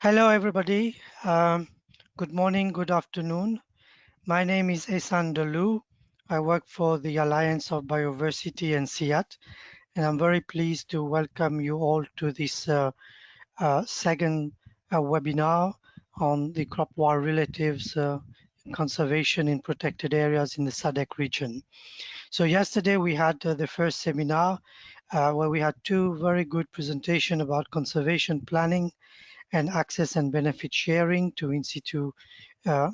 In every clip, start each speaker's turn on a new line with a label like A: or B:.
A: Hello, everybody. Good morning, good afternoon. My name is Ehsan Dalu. I work for the Alliance of Bioversity and CIAT, and I'm very pleased to welcome you all to this second webinar on the crop wild relatives conservation in protected areas in the SADC region. So yesterday we had the first seminar where we had two very good presentations about conservation planning and access and benefit sharing to in-situ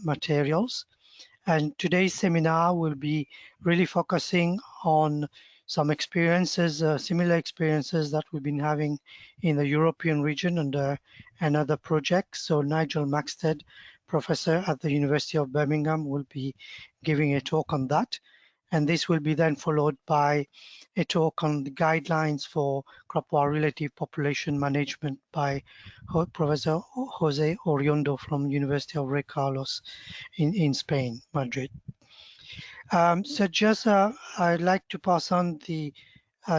A: materials. And today's seminar will be really focusing on some experiences, similar experiences that we've been having in the European region under another project. So Nigel Maxted, professor at the University of Birmingham, will be giving a talk on that. And this will be then followed by a talk on the guidelines for crop wild relative population management by Professor Jose Oriondo from University of Rey Carlos in Spain, Madrid. So just I'd like to pass on the,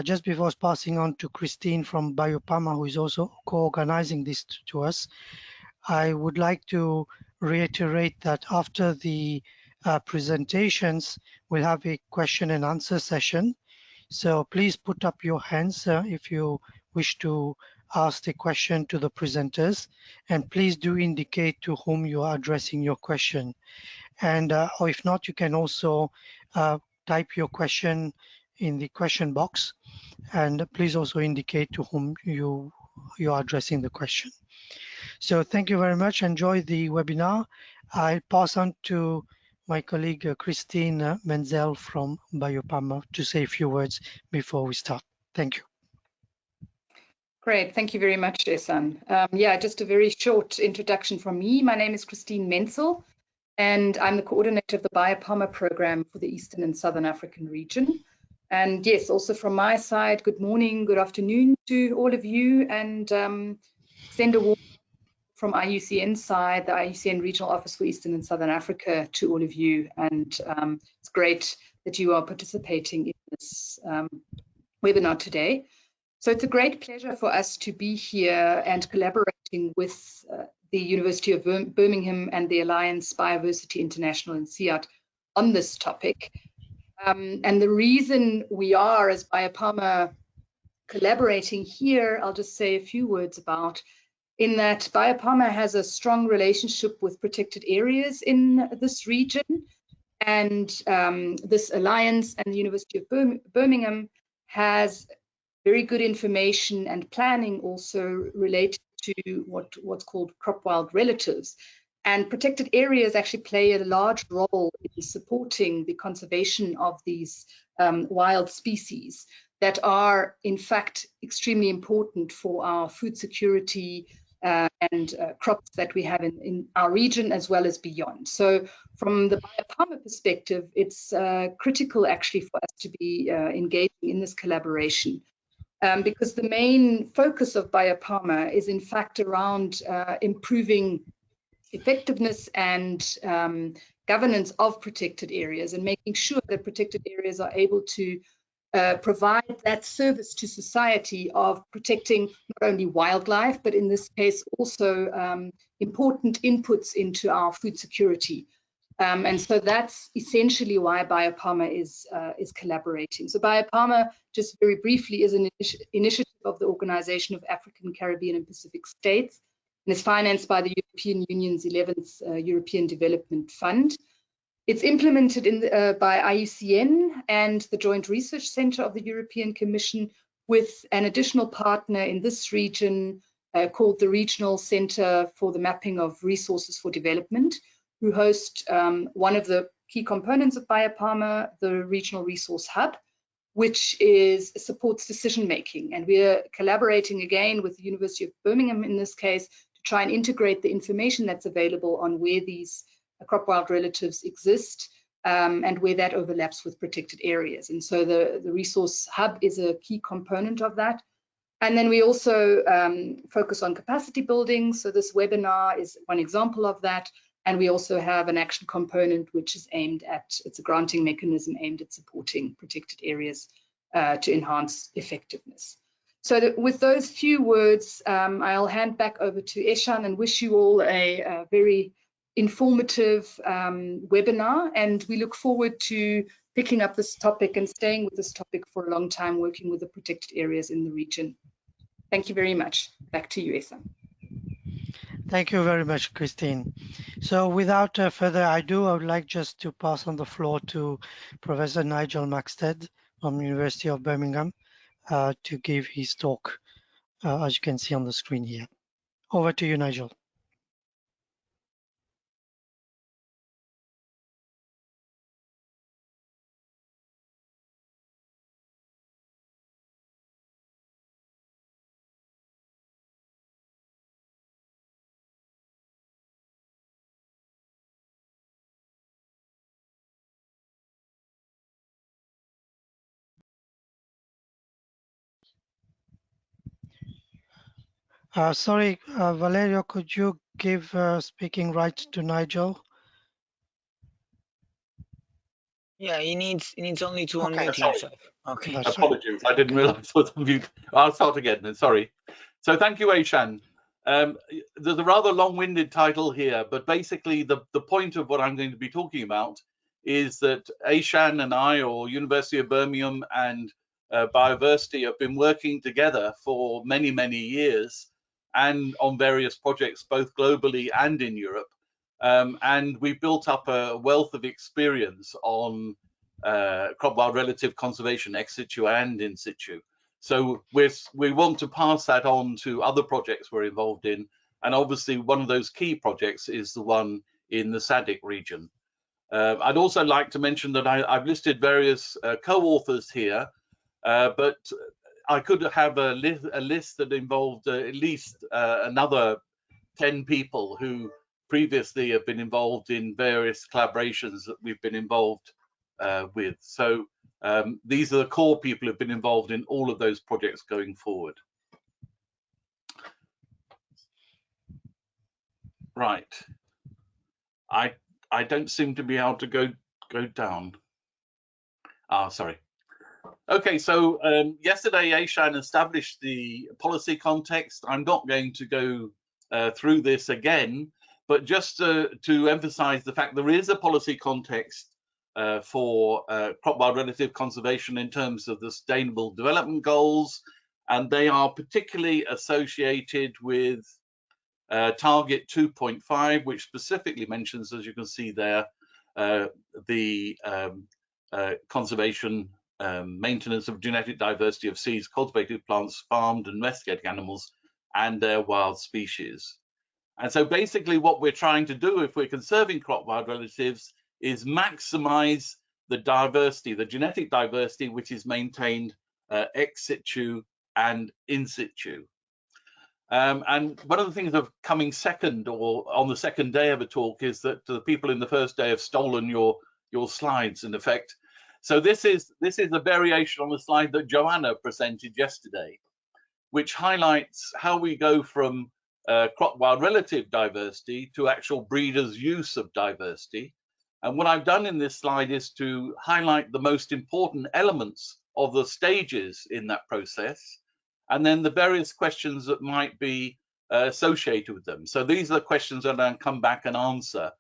A: just before passing on to Christine from BioPharma, who is also co-organizing this to us, I would like to reiterate that after the presentations, we'll have a question and answer session. So please put up your hands if you wish to ask the question to the presenters, and please do indicate to whom you are addressing your question. And or if not, you can also type your question in the question box, and please also indicate to whom you are addressing the question. So thank you very much. Enjoy the webinar. I'll pass on to my colleague Christine Menzel from BioPharma to say a few words before we start. Thank you.
B: Great, thank you very much, Ehsan. Yeah, just a very short introduction from me. My name is Christine Menzel, and I'm the coordinator of the BioPharma program for the Eastern and Southern African region. And yes, also from my side, good morning, good afternoon to all of you, and send a warm from IUCN side, the IUCN Regional Office for Eastern and Southern Africa, to all of you. And it's great that you are participating in this webinar today. So it's a great pleasure for us to be here and collaborating with the University of Birmingham and the Alliance Bioversity International and CIAT on this topic. And the reason we are, as BioPharma, collaborating here, I'll just say a few words about, in that BioPharma has a strong relationship with protected areas in this region, and this alliance and the University of Birmingham has very good information and planning also related to what's called crop wild relatives. And protected areas actually play a large role in supporting the conservation of these wild species that are in fact extremely important for our food security and crops that we have in our region as well as beyond. So from the BioPharma perspective, it's critical actually for us to be engaging in this collaboration. Because the main focus of BioPharma is in fact around improving effectiveness and governance of protected areas and making sure that protected areas are able to provide that service to society of protecting not only wildlife, but in this case also important inputs into our food security. And so that's essentially why BioPharma is collaborating. So BioPharma, just very briefly, is an initiative of the Organization of African, Caribbean and Pacific States, and is financed by the European Union's 11th European Development Fund. It's implemented by IUCN and the Joint Research Center of the European Commission, with an additional partner in this region called the Regional Center for the Mapping of Resources for Development, who host one of the key components of BioPharma, the Regional Resource Hub, which supports decision making. And we're collaborating again with the University of Birmingham in this case to try and integrate the information that's available on where these crop wild relatives exist and where that overlaps with protected areas. And so the Resource Hub is a key component of that. And then we also focus on capacity building. So this webinar is one example of that. And we also have an action component, which is aimed at, it's a granting mechanism aimed at supporting protected areas to enhance effectiveness. So with those few words, I'll hand back over to Eshan and wish you all a very informative webinar. And we look forward to picking up this topic and staying with this topic for a long time, working with the protected areas in the region. Thank you very much. Back to you, Eshan.
A: Thank you very much, Christine. So without further ado, I would like just to pass on the floor to Professor Nigel Maxted from University of Birmingham to give his talk, as you can see on the screen here. Over to you, Nigel. Sorry, Valerio, could you give speaking rights to Nigel?
C: Yeah, he needs only to
A: Okay.
C: unmute himself. Okay.
A: That's right.
D: Apologies, I didn't realise I was on mute. I'll start again then, sorry. So thank you, Eshan. There's a rather long-winded title here, but basically the point of what I'm going to be talking about is that Eshan and I, or University of Birmingham and Bioversity, have been working together for many, many years and on various projects, both globally and in Europe. And we've built up a wealth of experience on crop wild relative conservation, ex situ and in situ. So we want to pass that on to other projects we're involved in. And obviously one of those key projects is the one in the SADC region. I'd also like to mention that I've listed various co-authors here, but I could have a list that involved at least another 10 people who previously have been involved in various collaborations that we've been involved with. So these are the core people who've been involved in all of those projects going forward. Right. I don't seem to be able to go down. Ah, sorry. Okay, so yesterday Eshan established the policy context. I'm not going to go through this again, but just to emphasize the fact there is a policy context for crop wild relative conservation in terms of the Sustainable Development Goals, and they are particularly associated with target 2.5, which specifically mentions, as you can see there, the conservation, maintenance of genetic diversity of seeds, cultivated plants, farmed and domesticated animals, and their wild species. And so basically what we're trying to do if we're conserving crop wild relatives is maximize the diversity, the genetic diversity, which is maintained ex situ and in situ. And one of the things of coming second or on the second day of a talk is that the people in the first day have stolen your slides in effect. So this is a variation on the slide that Joanna presented yesterday, which highlights how we go from crop wild relative diversity to actual breeders' use of diversity. And what I've done in this slide is to highlight the most important elements of the stages in that process, and then the various questions that might be associated with them. So these are the questions that I'll come back and answer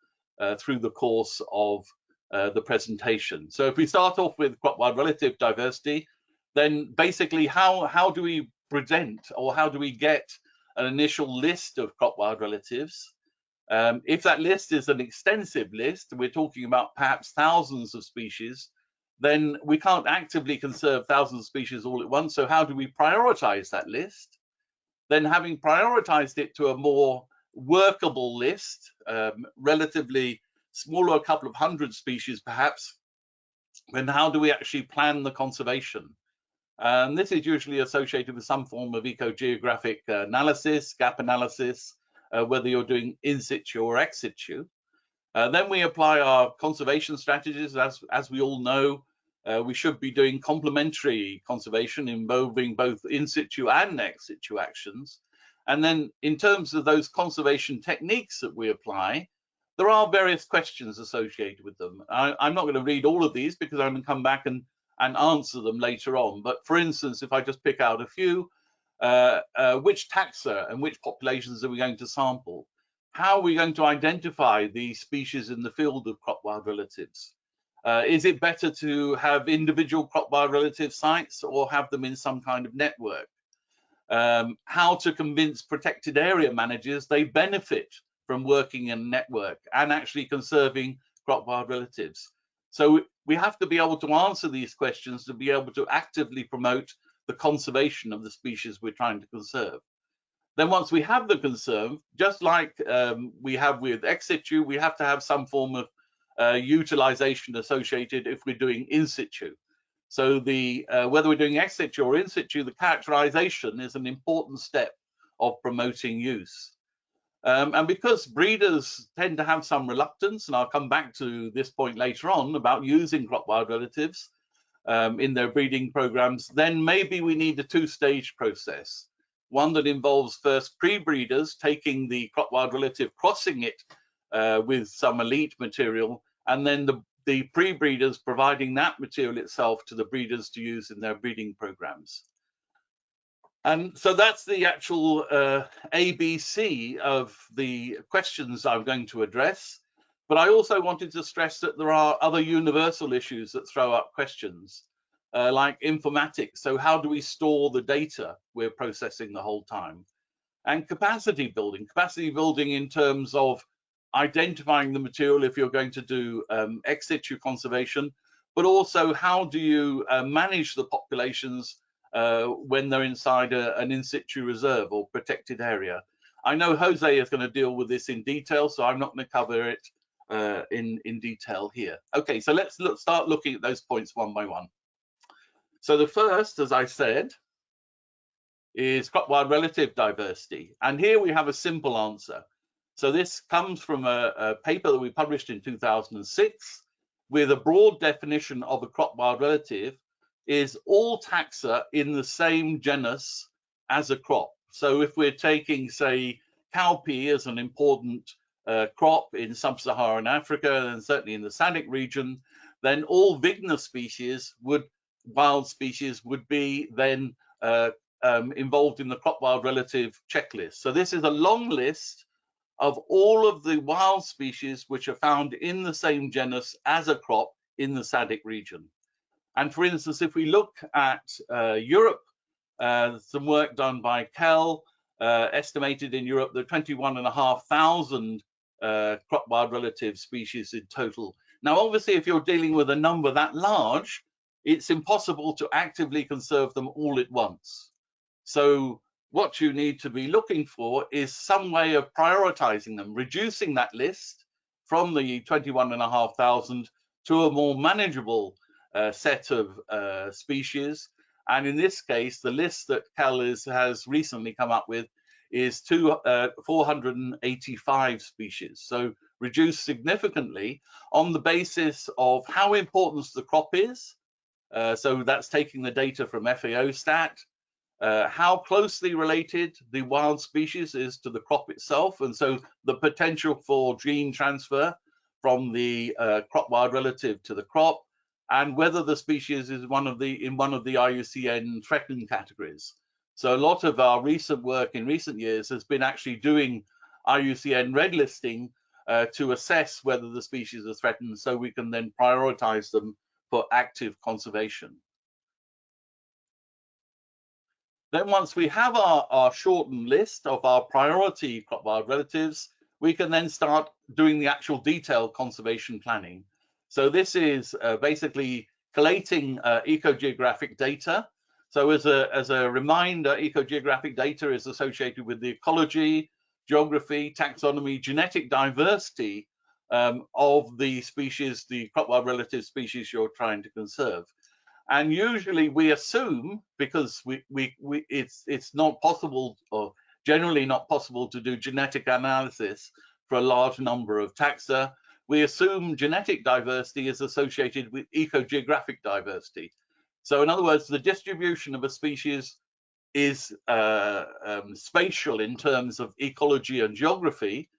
D: through the course of the presentation. So if we start off with crop wild relative diversity, then basically how do we present, or how do we get an initial list of crop wild relatives? If that list is an extensive list, we're talking about perhaps thousands of species, then we can't actively conserve thousands of species all at once. So how do we prioritize that list? Then having prioritized it to a more workable list, relatively smaller, a couple of hundred species perhaps, then how do we actually plan the conservation? And this is usually associated with some form of ecogeographic analysis, gap analysis, whether you're doing in situ or ex situ. Then we apply our conservation strategies. As we all know, we should be doing complementary conservation involving both in situ and ex situ actions. And then in terms of those conservation techniques that we apply, there are various questions associated with them. I'm not going to read all of these because I'm going to come back and answer them later on. But for instance, if I just pick out a few, which taxa and which populations are we going to sample? How are we going to identify the species in the field of crop wild relatives? Is it better to have individual crop wild relative sites or have them in some kind of network? How to convince protected area managers they benefit from working in a network and actually conserving crop wild relatives. So we have to be able to answer these questions to be able to actively promote the conservation of the species we're trying to conserve. Then once we have the conserve, just like we have with ex situ, we have to have some form of utilization associated if we're doing in situ. So the whether we're doing ex situ or in situ, the characterization is an important step of promoting use. And because breeders tend to have some reluctance, and I'll come back to this point later on about using crop wild relatives in their breeding programs, then maybe we need a two-stage process. One that involves first pre-breeders taking the crop wild relative, crossing it with some elite material, and then the pre-breeders providing that material itself to the breeders to use in their breeding programs. And so that's the actual ABC of the questions I'm going to address. But I also wanted to stress that there are other universal issues that throw up questions, like informatics. So how do we store the data we're processing the whole time? And capacity building in terms of identifying the material if you're going to do ex situ conservation, but also how do you manage the populations when they're inside an in situ reserve or protected area. I know Jose is going to deal with this in detail, so I'm not going to cover it in detail here. Okay, so let's start looking at those points one by one. So the first, as I said, is crop wild relative diversity. And here we have a simple answer. So this comes from a paper that we published in 2006 with a broad definition of a crop wild relative is all taxa in the same genus as a crop. So if we're taking, say, cowpea as an important crop in sub-Saharan Africa and certainly in the SADC region, then all Vigna species wild species would be then involved in the crop wild relative checklist. So this is a long list of all of the wild species which are found in the same genus as a crop in the SADC region. And for instance, if we look at Europe, some work done by Kell estimated in Europe that 21,500 crop wild relative species in total. Now, obviously, if you're dealing with a number that large, it's impossible to actively conserve them all at once. So what you need to be looking for is some way of prioritizing them, reducing that list from the 21,500 to a more manageable set of species. And in this case, the list that Cal has recently come up with is 485 species. So reduced significantly on the basis of how important the crop is. So that's taking the data from FAO stat, how closely related the wild species is to the crop itself, and so the potential for gene transfer from the crop wild relative to the crop, and whether the species is in one of the IUCN threatened categories. So a lot of our recent work in recent years has been actually doing IUCN red listing to assess whether the species are threatened, so we can then prioritize them for active conservation. Then once we have our shortened list of our priority crop wild relatives, we can then start doing the actual detailed conservation planning. So this is basically collating ecogeographic data. So as a reminder, ecogeographic data is associated with the ecology, geography, taxonomy, genetic diversity of the species, the crop wild relative species you're trying to conserve. And usually we assume, because it's not possible, or generally not possible, to do genetic analysis for a large number of taxa, we assume genetic diversity is associated with ecogeographic diversity. So in other words, the distribution of a species is spatial in terms of ecology and geography,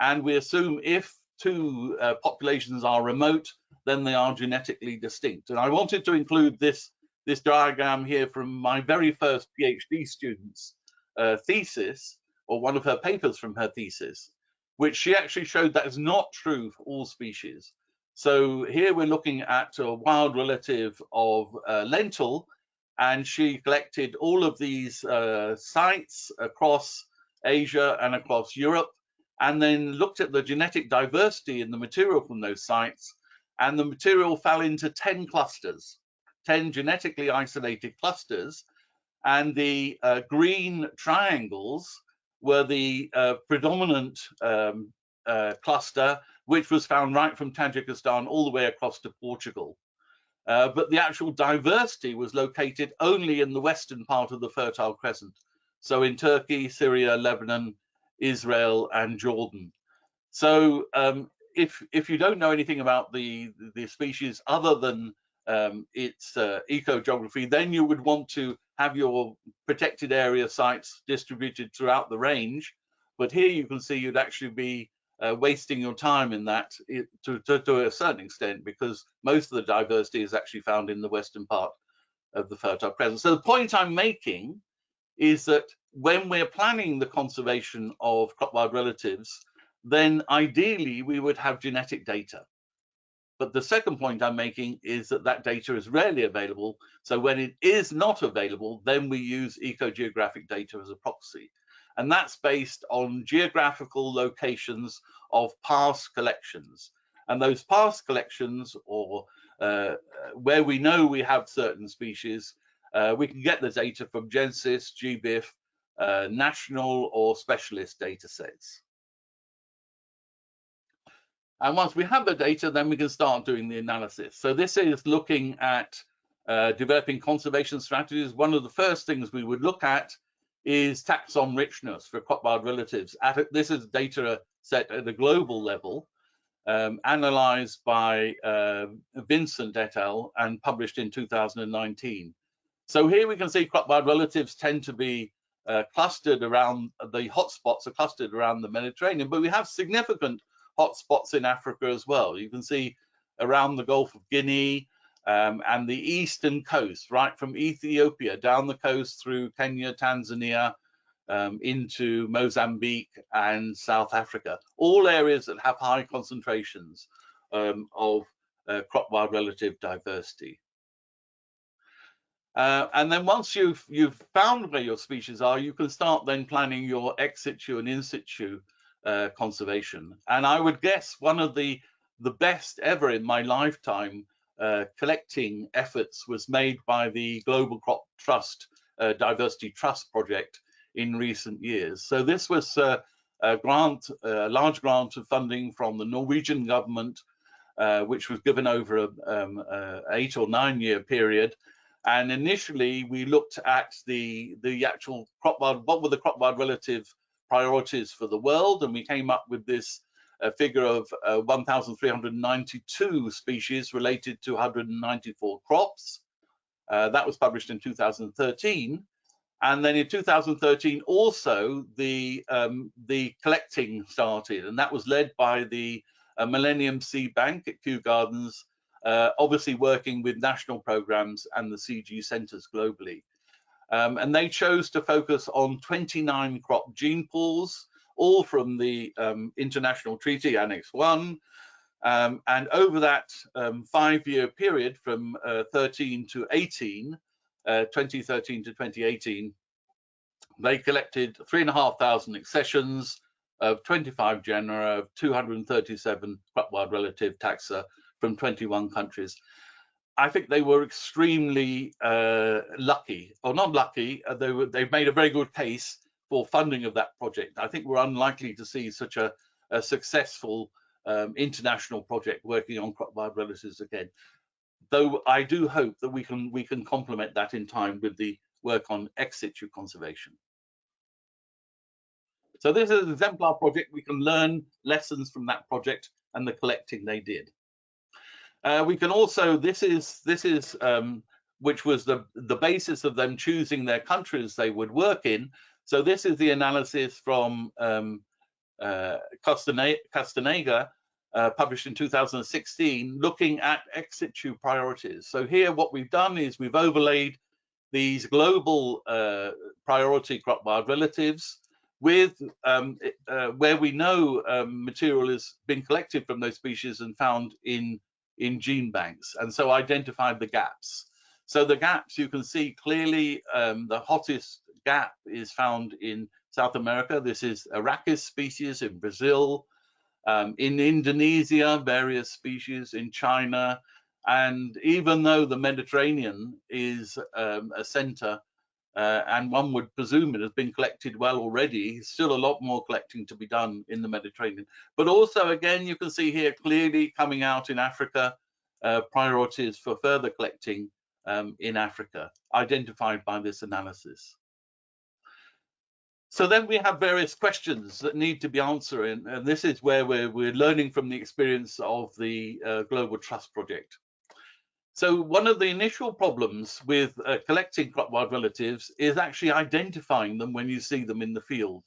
D: and we assume if two populations are remote, then they are genetically distinct. And I wanted to include this this diagram here from my very first PhD student's thesis, or one of her papers from her thesis, which she actually showed that is not true for all species. So here we're looking at a wild relative of lentil, and she collected all of these sites across Asia and across Europe, and then looked at the genetic diversity in the material from those sites, and the material fell into 10 clusters, 10 genetically isolated clusters, and the green triangles were the predominant cluster, which was found right from Tajikistan all the way across to Portugal. But the actual diversity was located only in the western part of the Fertile Crescent, so in Turkey, Syria, Lebanon, Israel, and Jordan. So if you don't know anything about the species other than its ecogeography, then you would want to have your protected area sites distributed throughout the range. But here you can see you'd actually be wasting your time in that to a certain extent, because most of the diversity is actually found in the western part of the Fertile Crescent. So the point I'm making is that when we're planning the conservation of crop wild relatives, then ideally we would have genetic data. But the second point I'm making is that that data is rarely available. So when it is not available, then we use ecogeographic data as a proxy. And that's based on geographical locations of past collections. And those past collections, or where we know we have certain species, we can get the data from GenSys, GBIF, national or specialist data sets. And once we have the data, then we can start doing the analysis. So this is looking at developing conservation strategies. One of the first things we would look at is taxon richness for crop wild relatives. This is data set at a global level, analyzed by Vincent et al. And published in 2019. So here we can see crop wild relatives tend to be clustered around, the hotspots are clustered around the Mediterranean, but we have significant hotspots in Africa as well. You can see around the Gulf of Guinea and the eastern coast, right from Ethiopia down the coast through Kenya, Tanzania, into Mozambique and South Africa, all areas that have high concentrations of crop wild relative diversity. And then once you've found where your species are, you can start then planning your ex situ and in situ conservation. And I would guess one of the best ever in my lifetime collecting efforts was made by the Global Crop Trust Diversity Trust Project in recent years. So this was a large grant of funding from the Norwegian government, which was given over a 8 or 9 year period. And initially, we looked at the actual crop wild, what were the crop wild relative priorities for the world, and we came up with this figure of 1,392 species related to 194 crops. That was published in 2013. And then in 2013, also the collecting started, and that was led by the Millennium Seed Bank at Kew Gardens, obviously working with national programs and the CG centers globally. And they chose to focus on 29 crop gene pools, all from the International Treaty Annex 1. And over that 5-year period from 13 to 18, 2013 to 2018, they collected 3,500 accessions of 25 genera of 237 crop wild relative taxa from 21 countries. I think they were extremely lucky, or not lucky. They've made a very good case for funding of that project. I think we're unlikely to see such a successful international project working on crop wild relatives again. Though I do hope that we can complement that in time with the work on ex situ conservation. So this is an exemplar project. We can learn lessons from that project and the collecting they did. We can also, this is which was the basis of them choosing their countries they would work in. So this is the analysis from Castaneda, published in 2016, looking at ex situ priorities. So here what we've done is we've overlaid these global priority crop wild relatives with where we know material has been collected from those species and found in gene banks, and so identified the gaps. So the gaps you can see clearly, the hottest gap is found in South America. This is Arachis species in Brazil, in Indonesia, various species in China, and even though the Mediterranean is a center, and one would presume it has been collected well already, still a lot more collecting to be done in the Mediterranean. But also, again, you can see here clearly coming out in Africa, priorities for further collecting in Africa, identified by this analysis. So then we have various questions that need to be answered, and this is where we're learning from the experience of the Global Trust Project. So one of the initial problems with collecting crop wild relatives is actually identifying them when you see them in the field.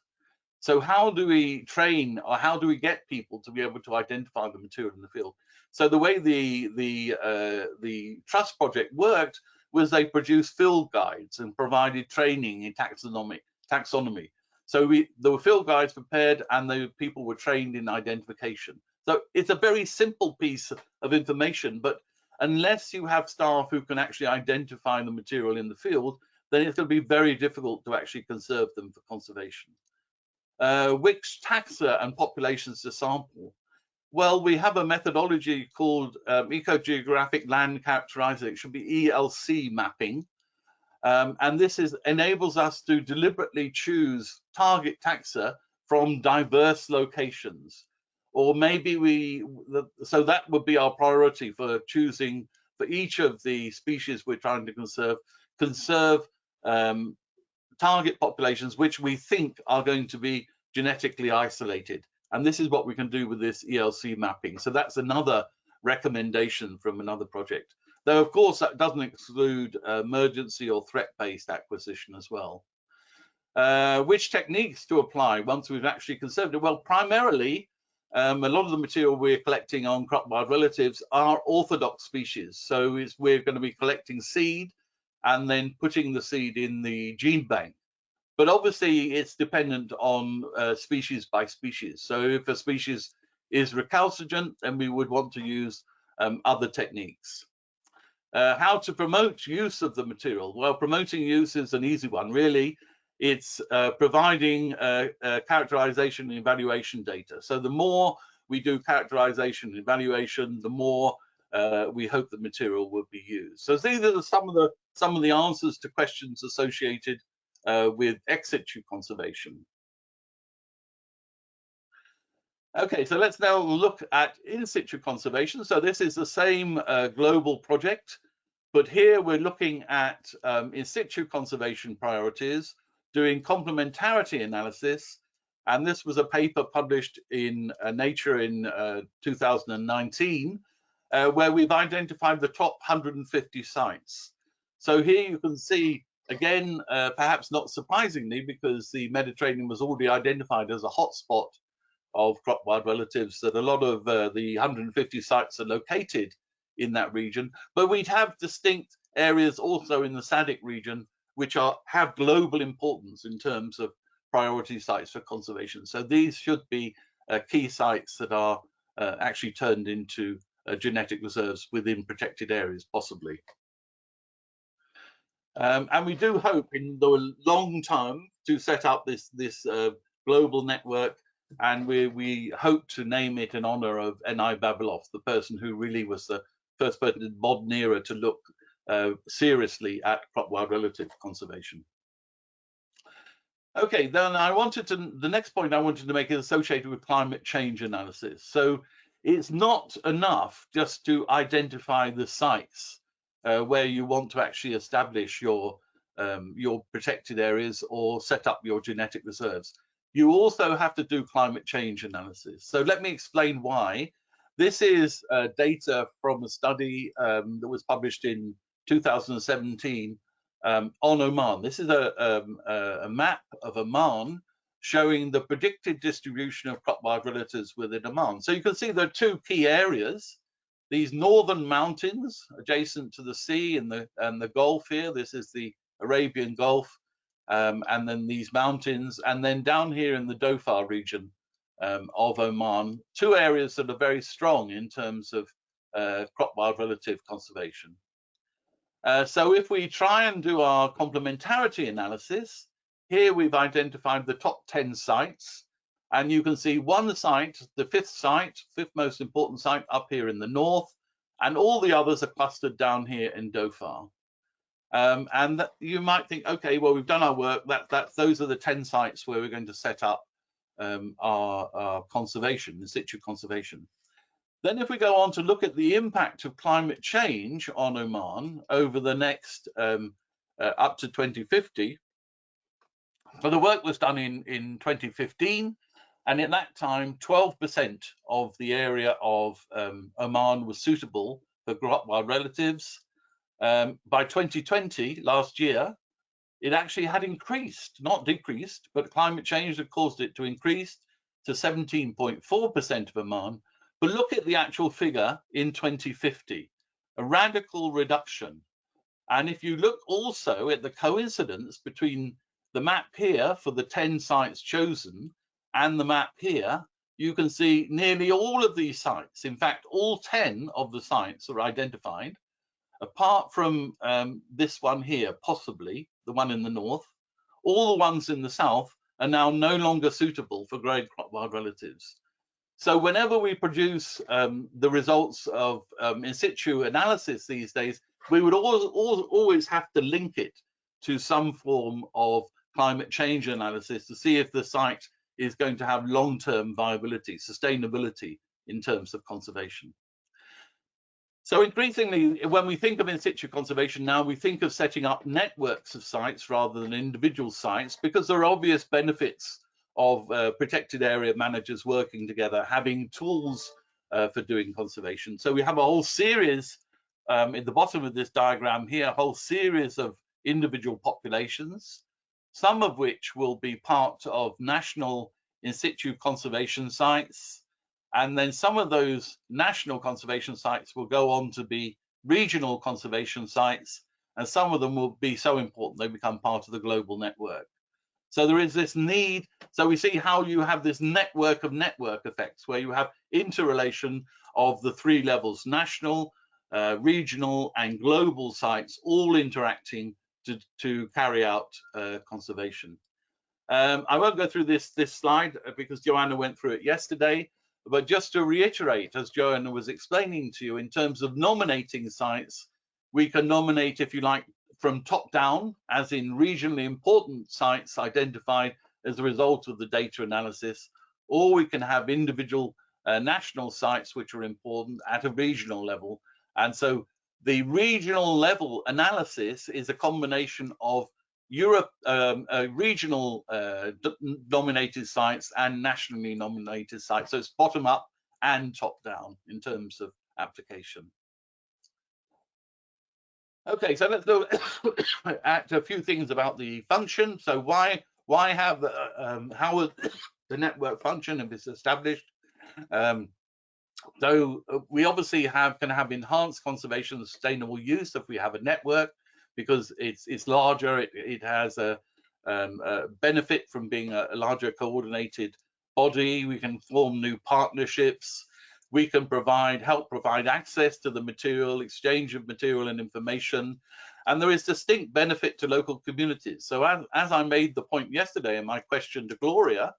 D: So how do we train, or how do we get people to be able to identify the material in the field? So the way the Trust Project worked was they produced field guides and provided training in taxonomy. So there were field guides prepared, and the people were trained in identification. So it's a very simple piece of information, but unless you have staff who can actually identify the material in the field, then it's going to be very difficult to actually conserve them for conservation. Which taxa and populations to sample? Well, we have a methodology called ecogeographic land characterization. It should be ELC mapping. And this enables us to deliberately choose target taxa from diverse locations. Or maybe so that would be our priority for choosing for each of the species we're trying to conserve target populations which we think are going to be genetically isolated. And this is what we can do with this ELC mapping. So that's another recommendation from another project. Though, of course, that doesn't exclude emergency or threat-based acquisition as well. Which techniques to apply once we've actually conserved it? Well, primarily, a lot of the material we're collecting on crop wild relatives are orthodox species. So we're going to be collecting seed and then putting the seed in the gene bank. But obviously, it's dependent on species by species. So if a species is recalcitrant, then we would want to use other techniques. How to promote use of the material? Well, promoting use is an easy one, really. It's providing characterization and evaluation data. So the more we do characterization and evaluation, the more we hope the material will be used. So these are some of the answers to questions associated with ex situ conservation. Okay, so let's now look at in situ conservation. So this is the same global project, but here we're looking at in situ conservation priorities, doing complementarity analysis. And this was a paper published in Nature in 2019, where we've identified the top 150 sites. So here you can see, again, perhaps not surprisingly, because the Mediterranean was already identified as a hotspot of crop wild relatives, that a lot of the 150 sites are located in that region. But we'd have distinct areas also in the SADC region, which have global importance in terms of priority sites for conservation. So these should be key sites that are actually turned into genetic reserves within protected areas, possibly. And we do hope in the long term to set up this global network, and we hope to name it in honor of N.I. Babeloff, the person who really was the first person in the modern era to look seriously at crop wild relative conservation. Okay, then the next point I wanted to make is associated with climate change analysis. So it's not enough just to identify the sites where you want to actually establish your protected areas or set up your genetic reserves. You also have to do climate change analysis. So let me explain why. This is data from a study that was published in 2017 on Oman. This is a map of Oman, showing the predicted distribution of crop wild relatives within Oman. So you can see there are two key areas. These northern mountains adjacent to the sea and the Gulf here. This is the Arabian Gulf, and then these mountains, and then down here in the Dhofar region of Oman, two areas that are very strong in terms of crop wild relative conservation. So if we try and do our complementarity analysis, here we've identified the top 10 sites, and you can see one site, the fifth most important site up here in the north, and all the others are clustered down here in Dhofar. And you might think, okay, well, we've done our work. Those are the 10 sites where we're going to set up our conservation, in situ conservation. Then if we go on to look at the impact of climate change on Oman over the next up to 2050, well, the work was done in 2015, and at that time 12% of the area of Oman was suitable for crop wild relatives. By 2020, last year, it actually had increased, not decreased, but climate change had caused it to increase to 17.4% of Oman. But look at the actual figure in 2050, a radical reduction. And if you look also at the coincidence between the map here for the 10 sites chosen and the map here, you can see nearly all of these sites, in fact, all 10 of the sites are identified, apart from this one here, possibly, the one in the north. All the ones in the south are now no longer suitable for growing crop wild relatives. So whenever we produce the results of in situ analysis these days, we would always have to link it to some form of climate change analysis to see if the site is going to have long-term viability, sustainability in terms of conservation. So increasingly, when we think of in situ conservation now, we think of setting up networks of sites rather than individual sites, because there are obvious benefits of protected area managers working together, having tools for doing conservation. So we have a whole series in the bottom of this diagram here, a whole series of individual populations, some of which will be part of national in situ conservation sites. And then some of those national conservation sites will go on to be regional conservation sites, and some of them will be so important they become part of the global network. So there is this need. So we see how you have this network of network effects where you have interrelation of the three levels, national, regional and global sites all interacting to carry out conservation. I won't go through this slide because Joanna went through it yesterday, but just to reiterate, as Joanna was explaining to you, in terms of nominating sites, we can nominate, if you like, from top down, as in regionally important sites identified as a result of the data analysis, or we can have individual national sites which are important at a regional level. And so the regional level analysis is a combination of regional nominated sites and nationally nominated sites. So it's bottom up and top down in terms of application. Okay, so let's look at a few things about the function. So why have how the network function if it's established? So we obviously can have enhanced conservation and sustainable use if we have a network, because it's larger. It has a benefit from being a larger coordinated body. We can form new partnerships. We can help provide access to the material, exchange of material and information, and there is distinct benefit to local communities. So as I made the point yesterday in my question to Gloria,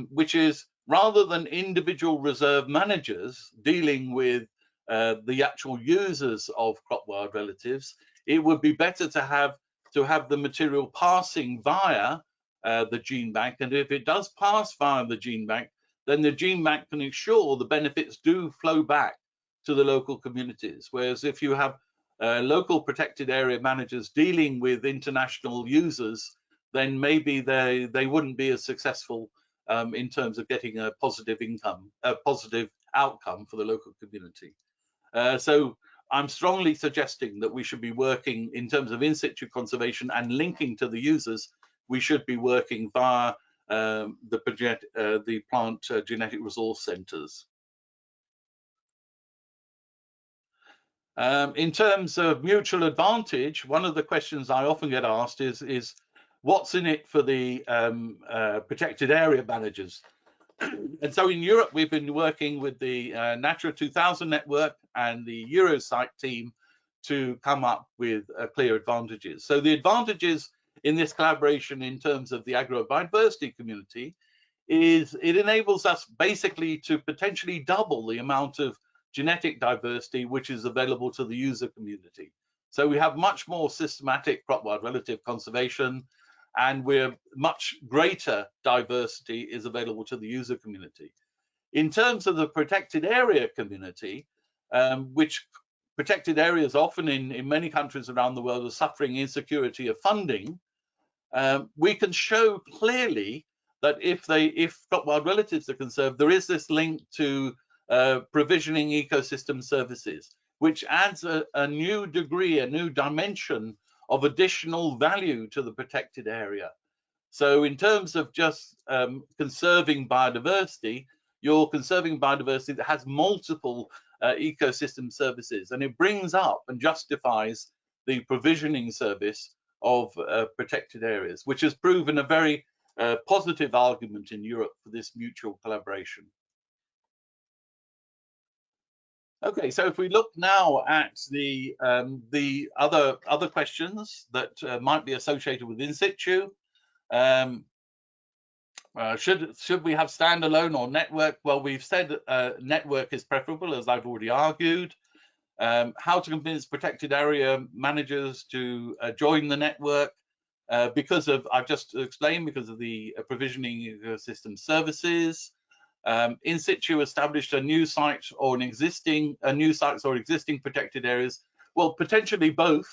D: which is rather than individual reserve managers dealing with the actual users of crop wild relatives, it would be better to have the material passing via the gene bank, and if it does pass via the gene bank, then the gene bank can ensure the benefits do flow back to the local communities. Whereas if you have local protected area managers dealing with international users, then maybe they wouldn't be as successful in terms of getting a positive outcome for the local community. So I'm strongly suggesting that we should be working in terms of in situ conservation and linking to the users. We should be working via the plant genetic resource centres. In terms of mutual advantage, one of the questions I often get asked is what's in it for the protected area managers? And so in Europe, we've been working with the Natura 2000 network and the Eurosite team to come up with clear advantages. So the advantages in this collaboration in terms of the agrobiodiversity community is it enables us basically to potentially double the amount of genetic diversity which is available to the user community. So we have much more systematic crop wild relative conservation, and we're much greater diversity is available to the user community. In terms of the protected area community, which protected areas often in many countries around the world are suffering insecurity of funding, we can show clearly that if crop wild relatives are conserved, there is this link to provisioning ecosystem services, which adds a new degree, a new dimension of additional value to the protected area. So in terms of just conserving biodiversity, you're conserving biodiversity that has multiple ecosystem services, and it brings up and justifies the provisioning service of protected areas, which has proven a very positive argument in Europe for this mutual collaboration. Okay, so if we look now at the other questions that might be associated with in situ, should we have standalone or network? Well, we've said network is preferable, as I've already argued. How to convince protected area managers to join the network? Because of, I've just explained, because of the provisioning ecosystem services. In situ established a new site or existing protected areas. Well, potentially both,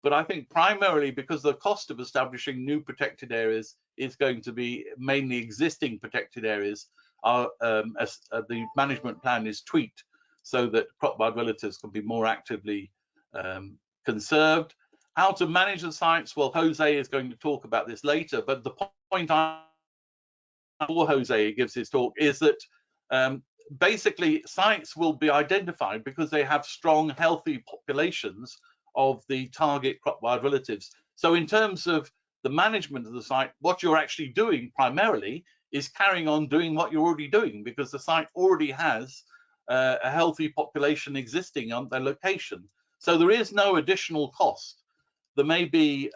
D: but I think primarily because the cost of establishing new protected areas is going to be mainly existing protected areas. As the management plan is tweaked so that crop wild relatives can be more actively conserved. How to manage the sites? Well, Jose is going to talk about this later, but the point before Jose gives his talk is that basically sites will be identified because they have strong, healthy populations of the target crop wild relatives. So in terms of the management of the site, what you're actually doing primarily is carrying on doing what you're already doing, because the site already has a healthy population existing on their location. So there is no additional cost. There may be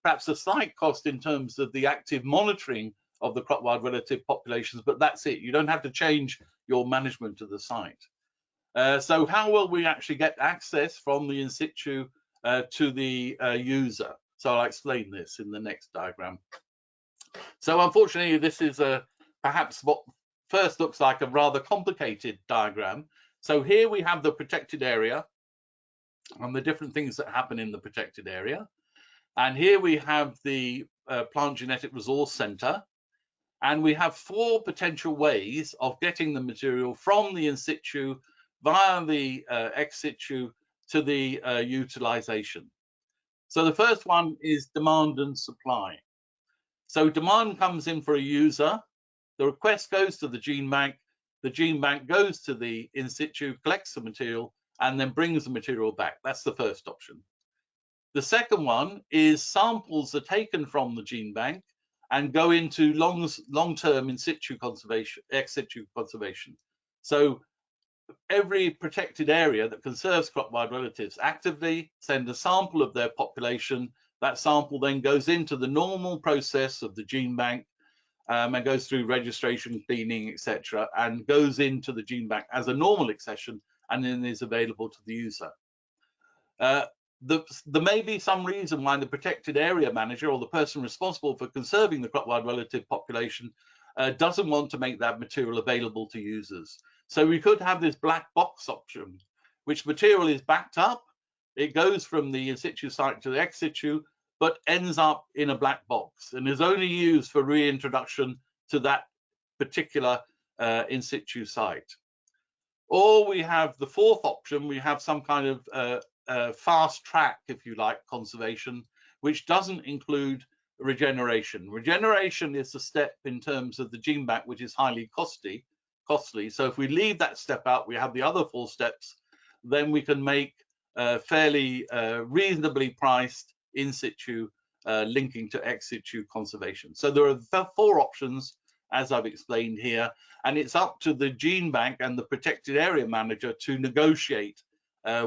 D: perhaps a slight cost in terms of the active monitoring of the crop wild relative populations, but that's it. You don't have to change your management of the site. So how will we actually get access from the in situ to the user? So I'll explain this in the next diagram. So unfortunately, this is perhaps what first looks like a rather complicated diagram. So here we have the protected area and the different things that happen in the protected area. And here we have the Plant Genetic Resource Centre. And we have 4 potential ways of getting the material from the in situ via the ex situ to the utilization. So the first one is demand and supply. So demand comes in for a user, the request goes to the gene bank goes to the in situ, collects the material, and then brings the material back. That's the first option. The second one is samples are taken from the gene bank and go into long-term in situ conservation, ex situ conservation. So every protected area that conserves crop wild relatives actively send a sample of their population. That sample then goes into the normal process of the gene bank and goes through registration, cleaning, etc., and goes into the gene bank as a normal accession and then is available to the user. There may be some reason why the protected area manager or the person responsible for conserving the crop wild relative population doesn't want to make that material available to users. So we could have this black box option, which material is backed up, it goes from the in situ site to the ex situ, but ends up in a black box and is only used for reintroduction to that particular in situ site. Or we have the fourth option, we have some kind of fast track, if you like, conservation, which doesn't include regeneration. Regeneration is the step in terms of the gene bank, which is highly costly. So if we leave that step out, we have the other 4 steps, then we can make fairly reasonably priced in situ linking to ex situ conservation. So there are 4 options, as I've explained here, and it's up to the gene bank and the protected area manager to negotiate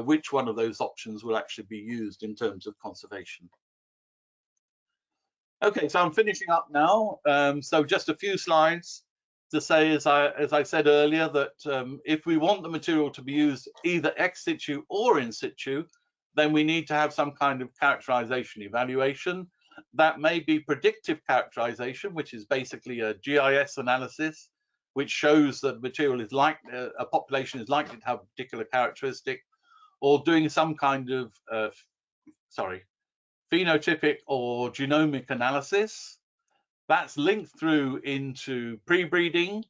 D: which one of those options will actually be used in terms of conservation. Okay, so I'm finishing up now. So just a few slides to say, as I said earlier, that if we want the material to be used either ex situ or in situ, then we need to have some kind of characterization evaluation. That may be predictive characterization, which is basically a GIS analysis, which shows that material is like a population is likely to have a particular characteristic, or doing some kind of phenotypic or genomic analysis. That's linked through into pre-breeding.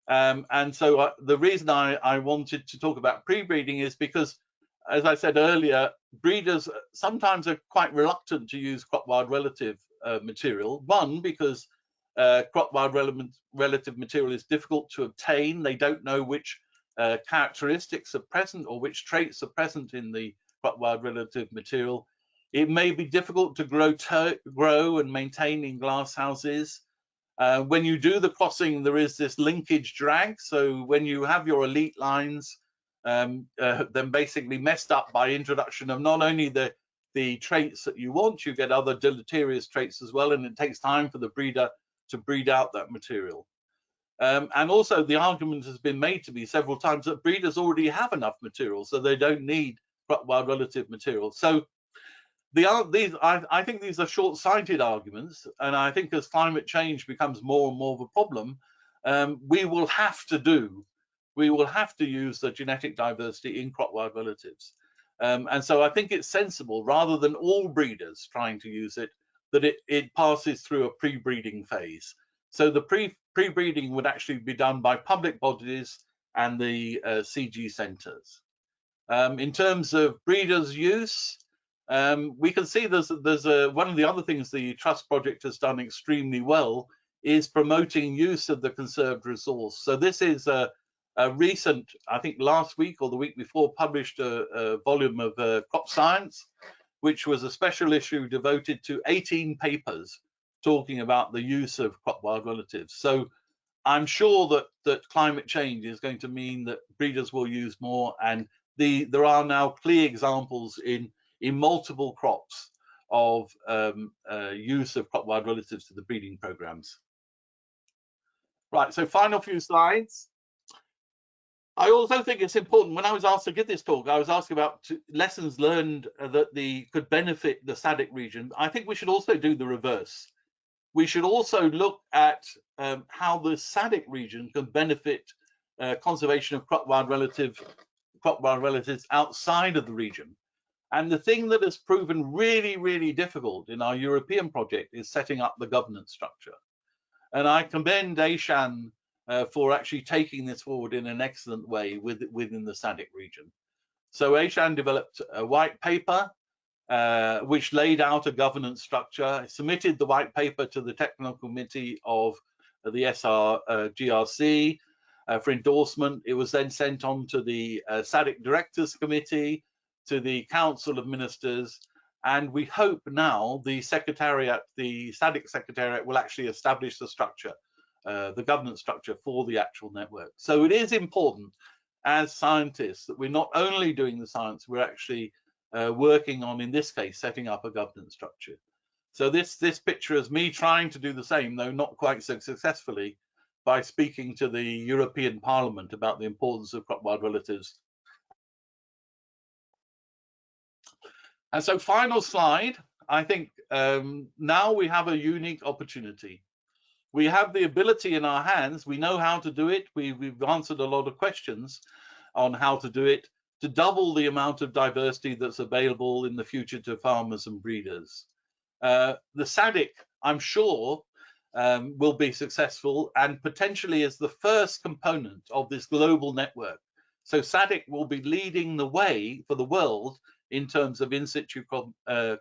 D: And so the reason I wanted to talk about pre-breeding is because, as I said earlier, breeders sometimes are quite reluctant to use crop wild relative material. One, because crop wild relative material is difficult to obtain. They don't know which characteristics are present or which traits are present in the crop wild relative material. It may be difficult to grow and maintain in glass houses. When you do the crossing, there is this linkage drag. So when you have your elite lines, then basically messed up by introduction of not only the traits that you want, you get other deleterious traits as well, and it takes time for the breeder to breed out that material. And also the argument has been made to me several times that breeders already have enough material, so they don't need crop wild relative material. So I think these are short-sighted arguments, and I think as climate change becomes more and more of a problem, we will have to use the genetic diversity in crop wild relatives. And so I think it's sensible, rather than all breeders trying to use it, that it passes through a pre-breeding phase. So the pre-breeding would actually be done by public bodies and the CG centres. In terms of breeders' use, we can see there's one of the other things the Trust Project has done extremely well is promoting use of the conserved resource. So this is a recent, I think last week or the week before, published a volume of Crop Science, which was a special issue devoted to 18 papers talking about the use of crop wild relatives. So I'm sure that climate change is going to mean that breeders will use more, and there are now clear examples in multiple crops of use of crop wild relatives to the breeding programs. Right, so final few slides. I also think it's important, when I was asked to give this talk, I was asked about lessons learned that could benefit the SADC region. I think we should also do the reverse. We should also look at how the SADC region can benefit conservation of crop wild relatives outside of the region. And the thing that has proven really, really difficult in our European project is setting up the governance structure. And I commend Aishan for actually taking this forward in an excellent way within the SADC region. So Aishan developed a white paper which laid out a governance structure, submitted the white paper to the technical committee of the GRC for endorsement. It was then sent on to the SADC Directors Committee, to the Council of Ministers, and we hope now the Secretariat, the SADC Secretariat, will actually establish the structure, the governance structure for the actual network. So it is important as scientists that we're not only doing the science, we're actually working on, in this case, setting up a governance structure. So this picture is me trying to do the same, though not quite so successfully, by speaking to the European Parliament about the importance of crop wild relatives. And so final slide, I think now we have a unique opportunity. We have the ability in our hands, we know how to do it, we've answered a lot of questions on how to do it, to double the amount of diversity that's available in the future to farmers and breeders. The SADC, I'm sure, will be successful and potentially is the first component of this global network. So SADC will be leading the way for the world in terms of in situ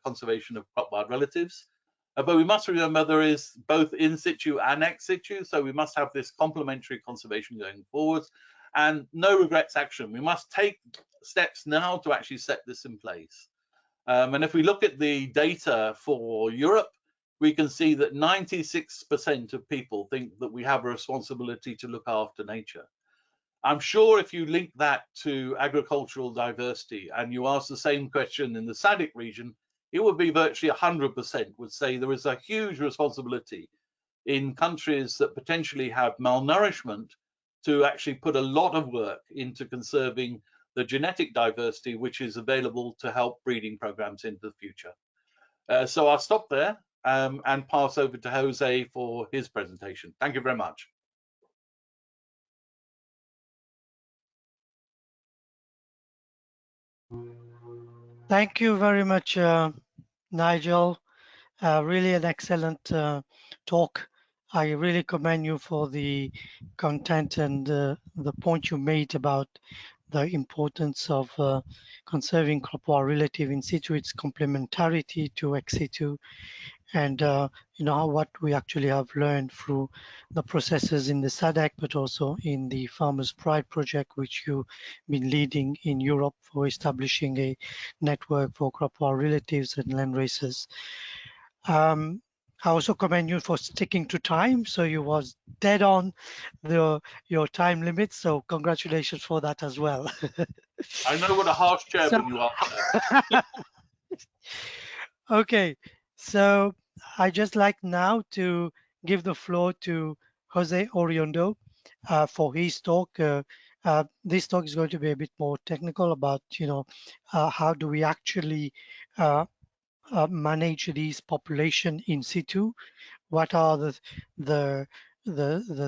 D: conservation of crop wild relatives. But we must remember there is both in situ and ex situ, so we must have this complementary conservation going forwards, and no regrets action. We must take steps now to actually set this in place. And if we look at the data for Europe, we can see that 96% of people think that we have a responsibility to look after nature. I'm sure if you link that to agricultural diversity and you ask the same question in the SADC region, it would be virtually 100% would say there is a huge responsibility in countries that potentially have malnourishment to actually put a lot of work into conserving the genetic diversity which is available to help breeding programs into the future. So I'll stop there and pass over to Jose for his presentation. Thank you very much.
A: Thank you very much, Nigel. Really an excellent talk. I really commend you for the content and the point you made about the importance of conserving crop wild relative in situ, its complementarity to ex situ, and you know what we actually have learned through the processes in the SADC, but also in the Farmers' Pride project, which you've been leading in Europe for establishing a network for crop wild relatives and land races. I also commend you for sticking to time, so you was dead on your time limit. So congratulations for that as well.
D: I know what a harsh chairman you are.
A: Okay, so I just like now to give the floor to Jose Oriondo for his talk. This talk is going to be a bit more technical about, you know, how do we actually manage these population in situ. What are the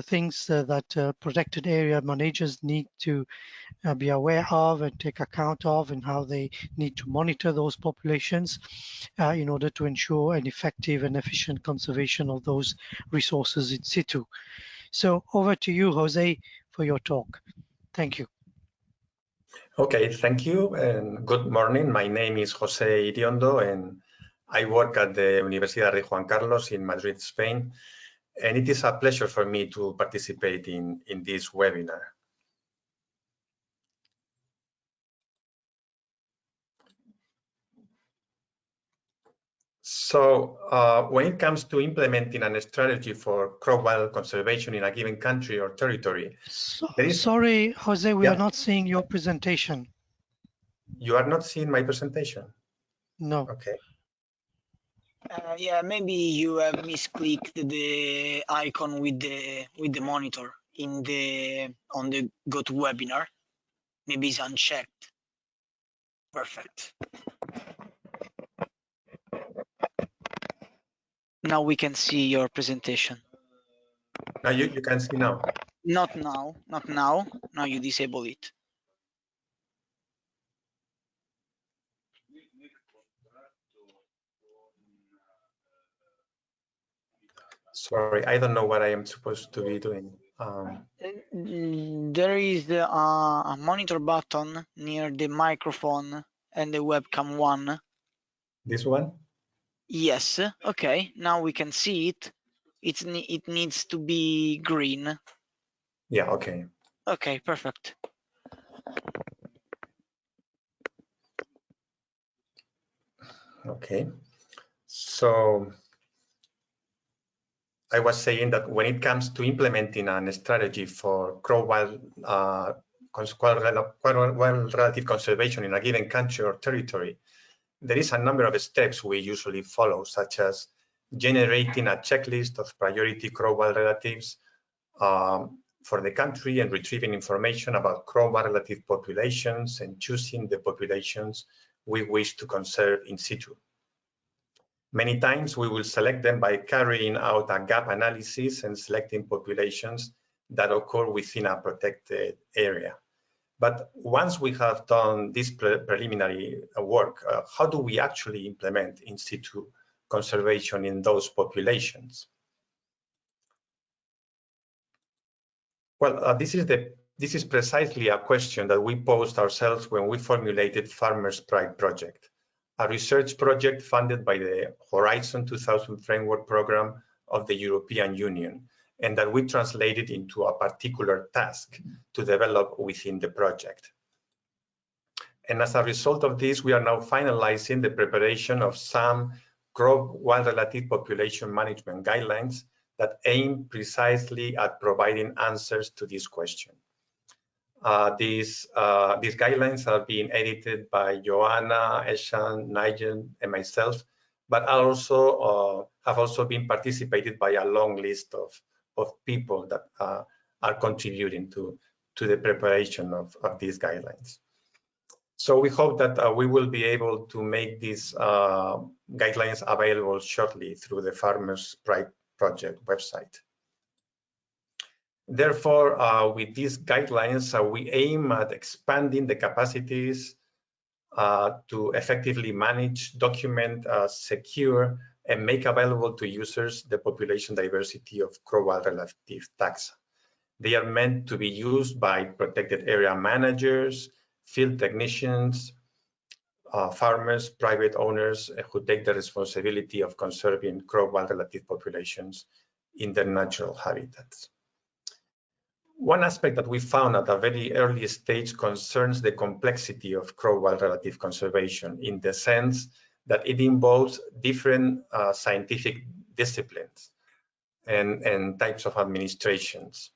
A: things that protected area managers need to be aware of and take account of, and how they need to monitor those populations in order to ensure an effective and efficient conservation of those resources in situ. So over to you, Jose, for your talk. Thank you.
E: Okay, thank you and good morning. My name is Jose Iriondo and I work at the Universidad de Juan Carlos in Madrid, Spain. And it is a pleasure for me to participate in this webinar. So when it comes to implementing a strategy for crop wild conservation in a given country or territory,
A: sorry, Jose, we are not seeing your presentation.
E: You are not seeing my presentation?
A: No.
E: Okay.
C: Yeah, maybe you have misclicked the icon with the monitor on the GoToWebinar. Maybe it's unchecked. Perfect. Now we can see your presentation.
E: Now you can see now.
C: Not now, not now. Now you disable it.
E: Sorry, I don't know what I am supposed to be doing.
C: There is a monitor button near the microphone and the webcam one.
E: This one?
C: Yes. Okay. Now we can see it. It needs to be green.
E: Yeah. Okay.
C: Okay. Perfect.
E: Okay. So I was saying that when it comes to implementing a strategy for crop wild relative conservation in a given country or territory, there is a number of steps we usually follow, such as generating a checklist of priority crop wild relatives for the country and retrieving information about crop wild relative populations and choosing the populations we wish to conserve in situ. Many times we will select them by carrying out a gap analysis and selecting populations that occur within a protected area. But once we have done this preliminary work, how do we actually implement in situ conservation in those populations? Well, this is precisely a question that we posed ourselves when we formulated Farmers' Pride project. a research project funded by the Horizon 2000 Framework Program of the European Union, and that we translated into a particular task to develop within the project. And as a result of this, we are now finalizing the preparation of some crop wild-related population management guidelines that aim precisely at providing answers to this question. These guidelines are being edited by Joanna, Eshan, Nigel, and myself, but have also been participated by a long list of people that are contributing to the preparation of these guidelines. So we hope that we will be able to make these guidelines available shortly through the Farmers' Pride Project website. Therefore, with these guidelines, we aim at expanding the capacities to effectively manage, document, secure, and make available to users the population diversity of crop wild-relative taxa. They are meant to be used by protected area managers, field technicians, farmers, private owners who take the responsibility of conserving crop wild-relative populations in their natural habitats. One aspect that we found at a very early stage concerns the complexity of crop wild-relative conservation, in the sense that it involves different scientific disciplines and types of administrations.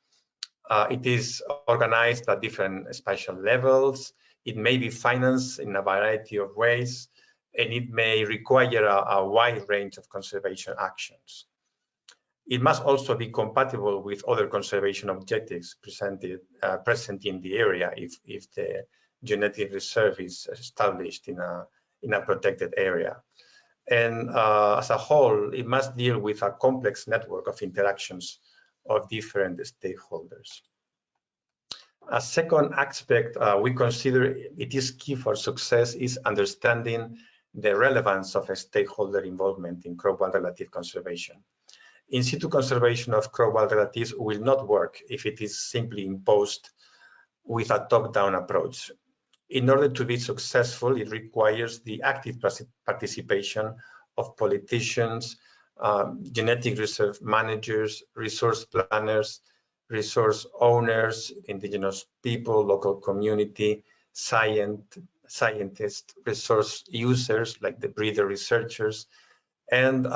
E: It is organized at different spatial levels. It may be financed in a variety of ways, and it may require a wide range of conservation actions. It must also be compatible with other conservation objectives present in the area if the genetic reserve is established in a protected area. And as a whole, it must deal with a complex network of interactions of different stakeholders. A second aspect we consider it is key for success is understanding the relevance of a stakeholder involvement in crop wild-relative conservation. In situ conservation of crop wild-relatives will not work if it is simply imposed with a top-down approach. In order to be successful, it requires the active participation of politicians, genetic reserve managers, resource planners, resource owners, indigenous people, local community, scientists, resource users like the breeder researchers, and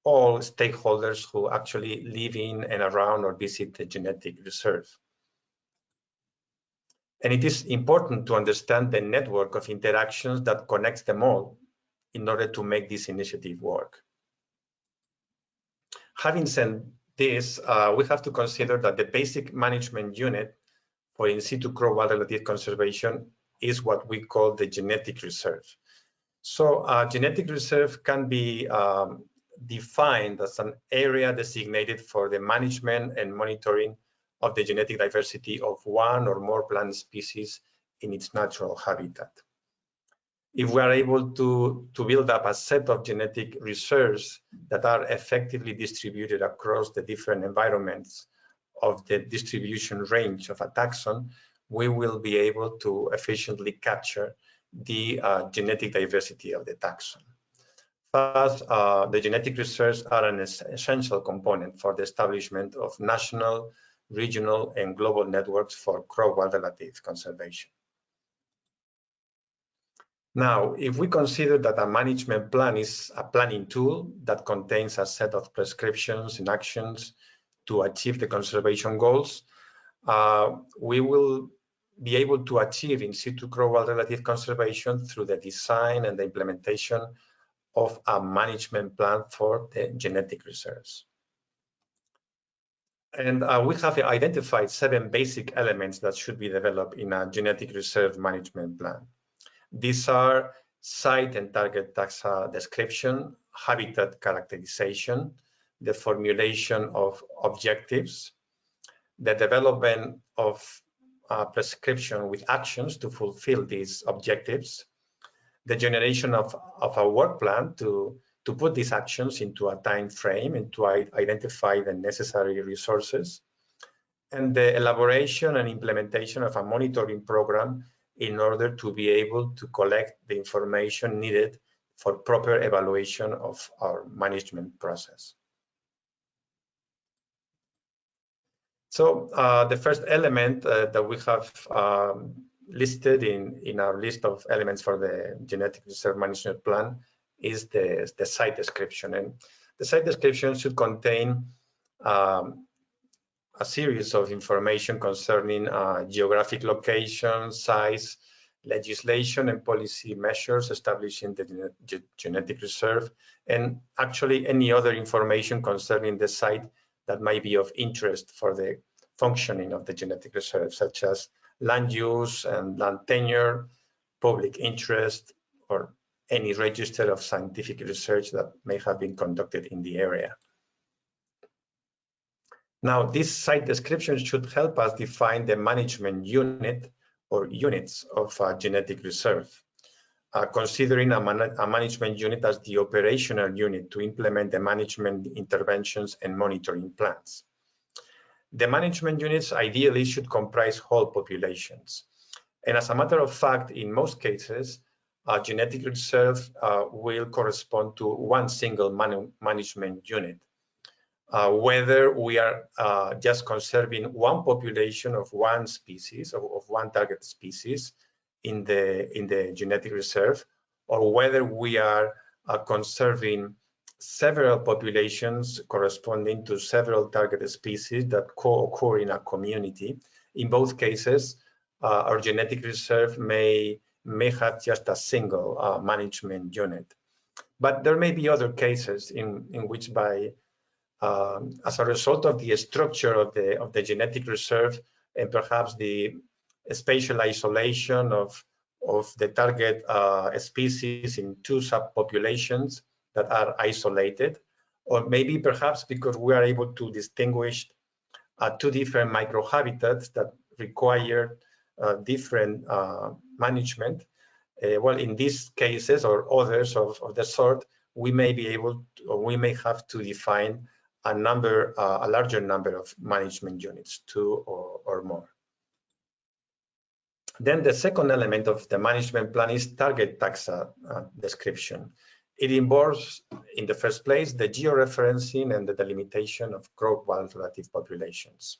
E: all stakeholders who actually live in and around or visit the genetic reserve. And it is important to understand the network of interactions that connects them all in order to make this initiative work. Having said this, we have to consider that the basic management unit for in situ crop wild-relative conservation is what we call the genetic reserve. So genetic reserve can be defined as an area designated for the management and monitoring of the genetic diversity of one or more plant species in its natural habitat. If we are able to build up a set of genetic reserves that are effectively distributed across the different environments of the distribution range of a taxon, we will be able to efficiently capture the genetic diversity of the taxon. Thus, the genetic reserves are an essential component for the establishment of national, regional, and global networks for crop wild-relative conservation. Now, if we consider that a management plan is a planning tool that contains a set of prescriptions and actions to achieve the conservation goals, we will be able to achieve in situ crop wild-relative conservation through the design and the implementation of a management plan for the genetic reserves. And we have identified 7 basic elements that should be developed in a genetic reserve management plan. These are site and target taxa description, habitat characterization, the formulation of objectives, the development of prescription with actions to fulfill these objectives, the generation of a work plan to put these actions into a time frame and to identify the necessary resources, and the elaboration and implementation of a monitoring program in order to be able to collect the information needed for proper evaluation of our management process. So the first element that we have listed in our list of elements for the genetic reserve management plan is the site description. And the site description should contain a series of information concerning geographic location, size, legislation and policy measures establishing the genetic reserve, and actually any other information concerning the site that might be of interest for the functioning of the genetic reserve, such as land use and land tenure, public interest, or any register of scientific research that may have been conducted in the area. Now, this site description should help us define the management unit or units of a genetic reserve, considering a management unit as the operational unit to implement the management interventions and monitoring plans. The management units ideally should comprise whole populations. And as a matter of fact, in most cases, a genetic reserve will correspond to one single management unit. Whether we are just conserving one population of one species, of one target species in the genetic reserve, or whether we are conserving several populations corresponding to several target species that co-occur in a community. In both cases, our genetic reserve may have just a single management unit. But there may be other cases in which as a result of the structure of the genetic reserve and perhaps the spatial isolation of the target species in two subpopulations that are isolated, or maybe perhaps because we are able to distinguish two different microhabitats that require different management. Well, in these cases or others of the sort, we may be able to, or we may have to define a larger number of management units, 2 or more. Then the second element of the management plan is target taxa description. It involves, in the first place, the georeferencing and the delimitation of crop-wild relative populations.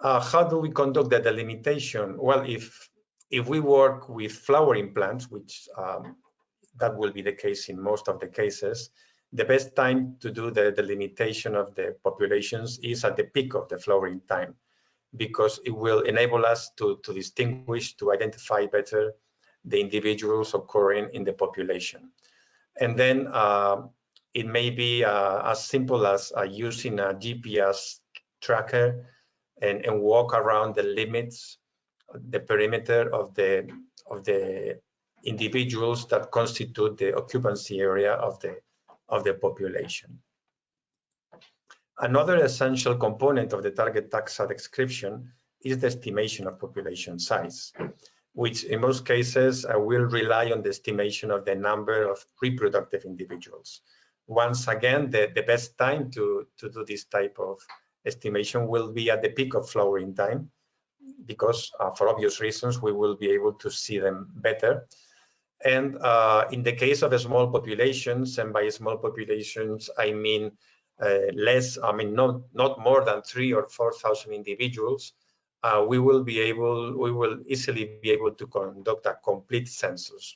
E: How do we conduct the delimitation? Well, if we work with flowering plants, which that will be the case in most of the cases, the best time to do the delimitation of the populations is at the peak of the flowering time, because it will enable us to distinguish, to identify better the individuals occurring in the population. And then it may be as simple as using a GPS tracker and walk around the limits, the perimeter of the individuals that constitute the occupancy area of the population. Another essential component of the target taxa description is the estimation of population size, which in most cases will rely on the estimation of the number of reproductive individuals. Once again, the best time to do this type of estimation will be at the peak of flowering time, because for obvious reasons, we will be able to see them better. And in the case of small populations, and by small populations, I mean not more than 3,000 or 4,000 individuals, we will easily be able to conduct a complete census,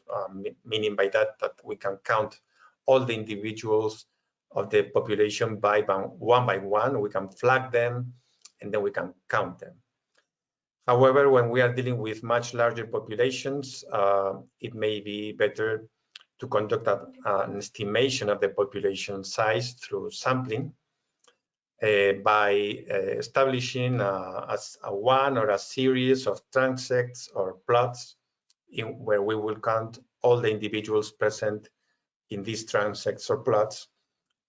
E: meaning by that we can count all the individuals of the population one by one. We can flag them, and then we can count them. However, when we are dealing with much larger populations, it may be better to conduct an estimation of the population size through sampling by establishing a one or a series of transects or plots where we will count all the individuals present in these transects or plots,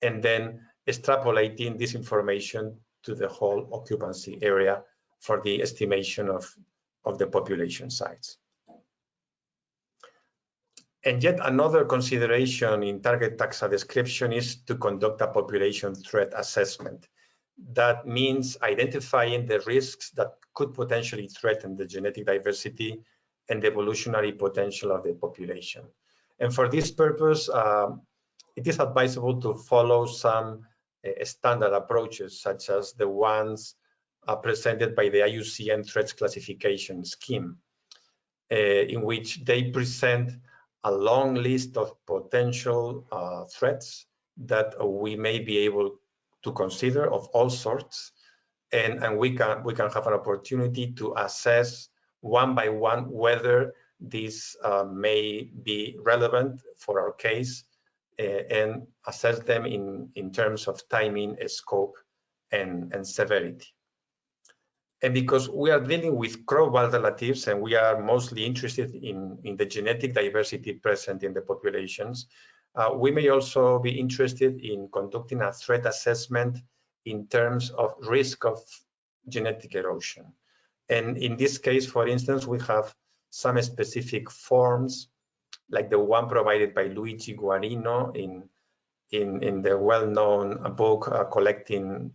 E: and then extrapolating this information to the whole occupancy area for the estimation of the population size. And yet another consideration in target taxa description is to conduct a population threat assessment. That means identifying the risks that could potentially threaten the genetic diversity and the evolutionary potential of the population. And for this purpose, it is advisable to follow some standard approaches, such as the ones presented by the IUCN Threats Classification Scheme, in which they present a long list of potential threats that we may be able to consider of all sorts, and we can have an opportunity to assess one by one whether these may be relevant for our case, and assess them in terms of timing, scope, and severity. And because we are dealing with crop-wild relatives and we are mostly interested in the genetic diversity present in the populations, we may also be interested in conducting a threat assessment in terms of risk of genetic erosion. And in this case, for instance, we have some specific forms, like the one provided by Luigi Guarino in the well-known book Collecting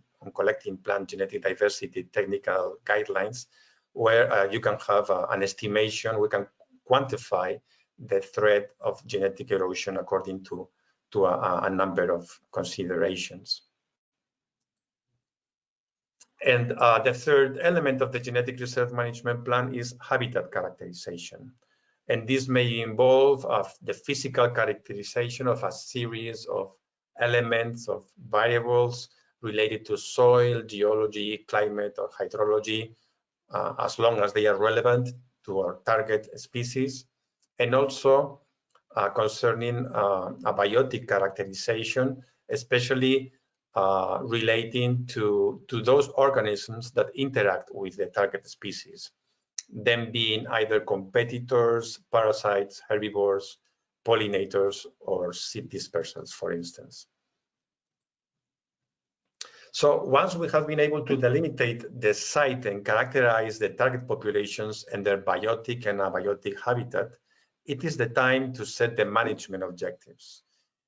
E: Plant Genetic Diversity Technical Guidelines, where you can have an estimation, we can quantify the threat of genetic erosion according to a number of considerations. And the third element of the genetic reserve management plan is habitat characterization. And this may involve the physical characterization of a series of elements, of variables related to soil, geology, climate, or hydrology, as long as they are relevant to our target species, and also concerning a biotic characterization, especially relating to those organisms that interact with the target species, them being either competitors, parasites, herbivores, pollinators, or seed dispersers, for instance. So once we have been able to delimitate the site and characterize the target populations and their biotic and abiotic habitat, it is the time to set the management objectives.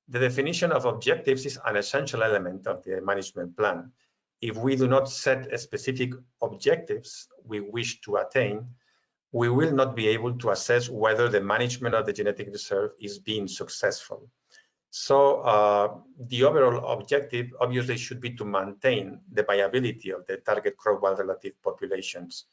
E: The definition of objectives is an essential element of the management plan. If we do not set specific objectives we wish to attain, we will not be able to assess whether the management of the genetic reserve is being successful. So the overall objective obviously should be to maintain the viability of the target crop-wild relative populations.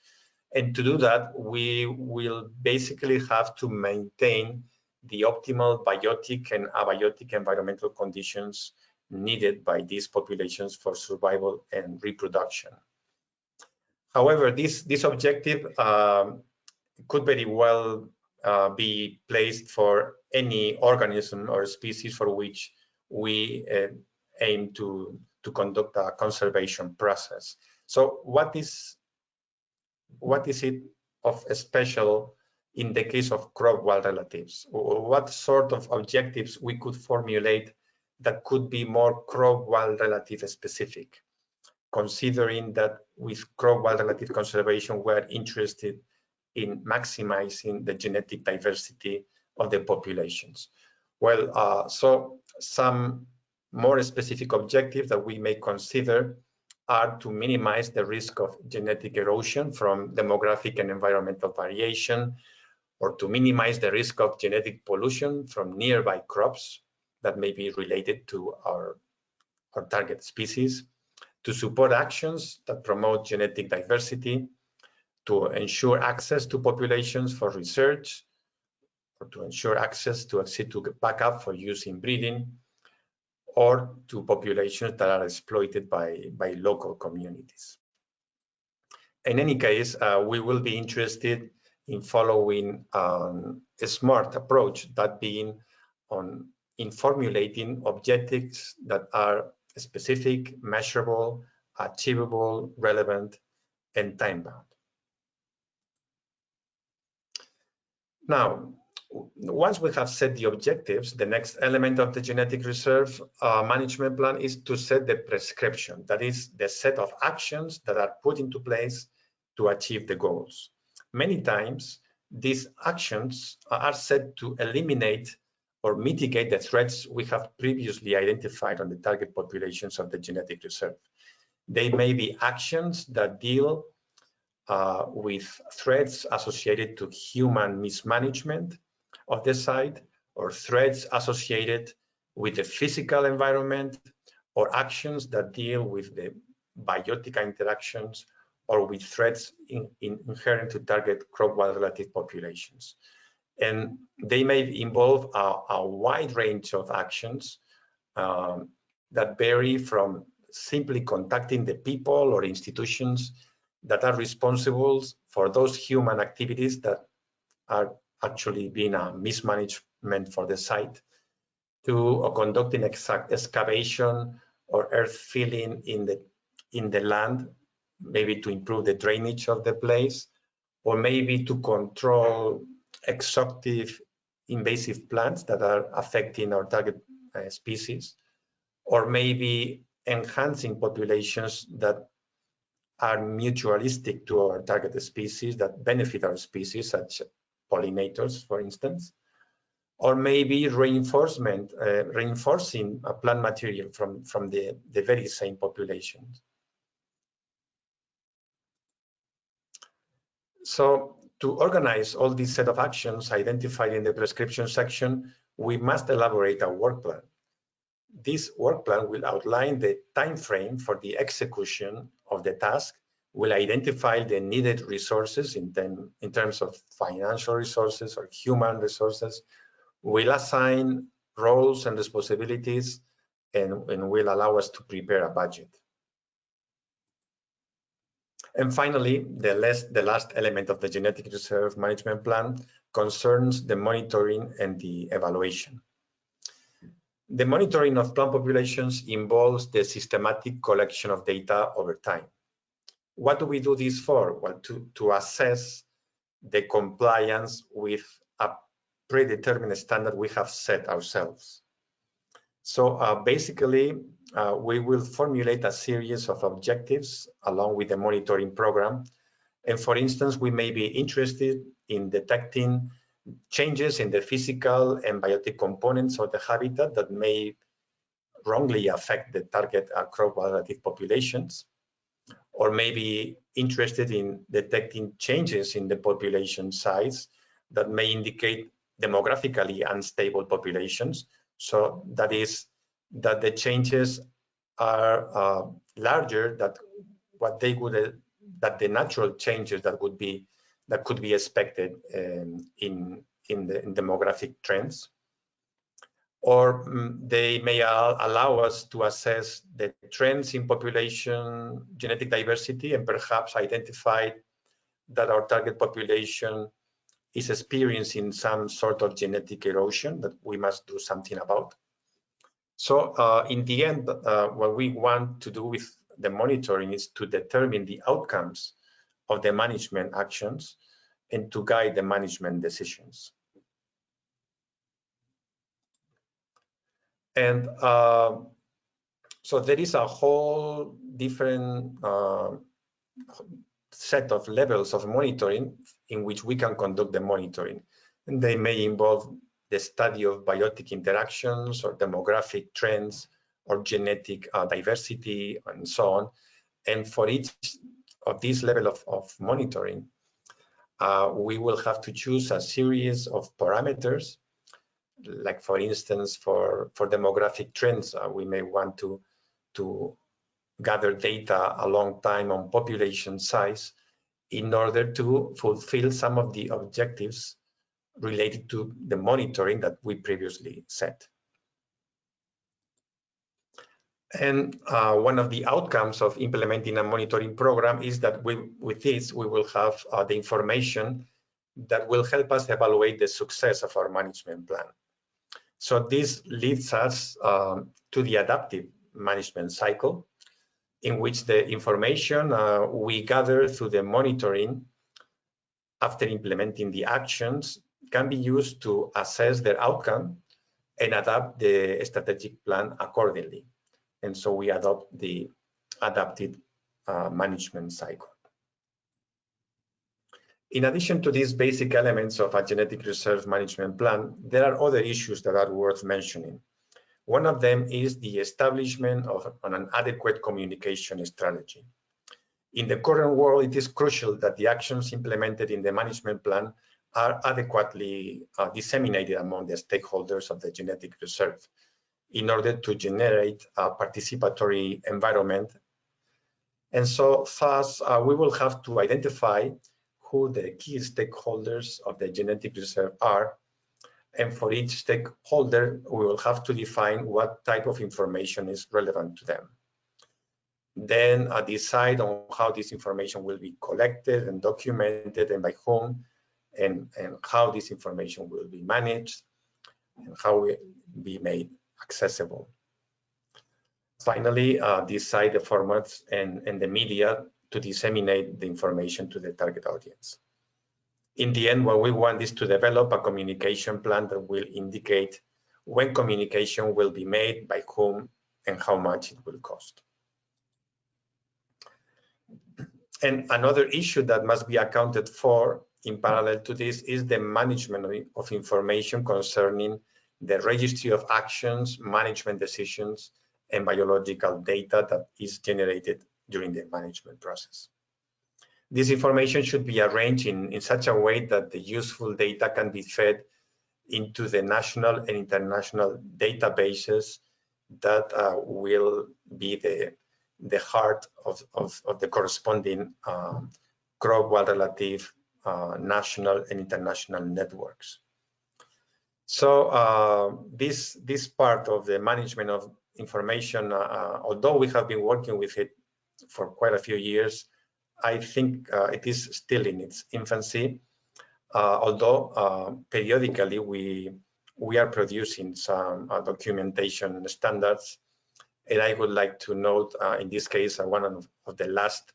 E: And to do that, we will basically have to maintain the optimal biotic and abiotic environmental conditions needed by these populations for survival and reproduction. However, this objective could very well be placed for any organism or species for which we aim to conduct a conservation process. So what is it of special in the case of crop-wild relatives? What sort of objectives we could formulate that could be more crop-wild relative specific, considering that with crop-wild relative conservation, we're interested in maximizing the genetic diversity of the populations? Well, so some more specific objectives that we may consider are to minimize the risk of genetic erosion from demographic and environmental variation, or to minimize the risk of genetic pollution from nearby crops that may be related to our target species, to support actions that promote genetic diversity, to ensure access to populations for research, or to ensure access to in-situ backup for use in breeding, or to populations that are exploited by local communities. In any case, we will be interested in following a smart approach, that being in formulating objectives that are specific, measurable, achievable, relevant, and time-bound. Now, once we have set the objectives, the next element of the genetic reserve management plan is to set the prescription. That is the set of actions that are put into place to achieve the goals. Many times, these actions are set to eliminate or mitigate the threats we have previously identified on the target populations of the genetic reserve. They may be actions that deal with threats associated to human mismanagement of the site, or threats associated with the physical environment, or actions that deal with the biotic interactions, or with threats inherent to target crop wild relative populations. And they may involve a wide range of actions that vary from simply contacting the people or institutions that are responsible for those human activities that are actually being a mismanagement for the site, to conducting excavation or earth filling in the land, maybe to improve the drainage of the place, or maybe to control exotic invasive plants that are affecting our target species, or maybe enhancing populations that are mutualistic to our target species, that benefit our species, such as pollinators, for instance, or maybe reinforcing a plant material from the very same populations. So to organize all these set of actions identified in the prescription section, we must elaborate a work plan. This work plan will outline the time frame for the execution of the task, will identify the needed resources in terms of financial resources or human resources, will assign roles and responsibilities, and will allow us to prepare a budget. And finally, the last element of the genetic reserve management plan concerns the monitoring and the evaluation. The monitoring of plant populations involves the systematic collection of data over time. What do we do this for? Well, to assess the compliance with a predetermined standard we have set ourselves. So basically, we will formulate a series of objectives along with the monitoring program. And for instance, we may be interested in detecting changes in the physical and biotic components of the habitat that may wrongly affect the target crop relative populations, or maybe interested in detecting changes in the population size that may indicate demographically unstable populations. So that is that the changes are larger than what they would, that the natural changes that could be expected in demographic trends. Or they may allow us to assess the trends in population genetic diversity and perhaps identify that our target population is experiencing some sort of genetic erosion that we must do something about. So in the end, what we want to do with the monitoring is to determine the outcomes of the management actions and to guide the management decisions. And so there is a whole different set of levels of monitoring in which we can conduct the monitoring. And they may involve the study of biotic interactions or demographic trends or genetic diversity and so on. And for each of these levels of monitoring, we will have to choose a series of parameters. Like for instance, for demographic trends, we may want to gather data a long time on population size in order to fulfill some of the objectives related to the monitoring that we previously set. And one of the outcomes of implementing a monitoring program is that with this, we will have the information that will help us evaluate the success of our management plan. So this leads us to the adaptive management cycle, in which the information we gather through the monitoring after implementing the actions can be used to assess their outcome and adapt the strategic plan accordingly. And so we adopt the adaptive management cycle. In addition to these basic elements of a genetic reserve management plan, there are other issues that are worth mentioning. One of them is the establishment of an adequate communication strategy. In the current world, it is crucial that the actions implemented in the management plan are adequately disseminated among the stakeholders of the genetic reserve in order to generate a participatory environment. And so thus, we will have to identify who the key stakeholders of the genetic reserve are. And for each stakeholder, we will have to define what type of information is relevant to them. Then decide on how this information will be collected and documented and by whom, and how this information will be managed and how it will be made accessible. Finally, decide the formats and the media to disseminate the information to the target audience. In the end, what we want is to develop a communication plan that will indicate when communication will be made, by whom, and how much it will cost. And another issue that must be accounted for in parallel to this is the management of information concerning the registry of actions, management decisions, and biological data that is generated during the management process. This information should be arranged in such a way that the useful data can be fed into the national and international databases that will be the heart of the corresponding crop-wide relative national and international networks. So this part of the management of information, although we have been working with it for quite a few years, I think it is still in its infancy, although periodically we are producing some documentation standards. And I would like to note, in this case, one of the last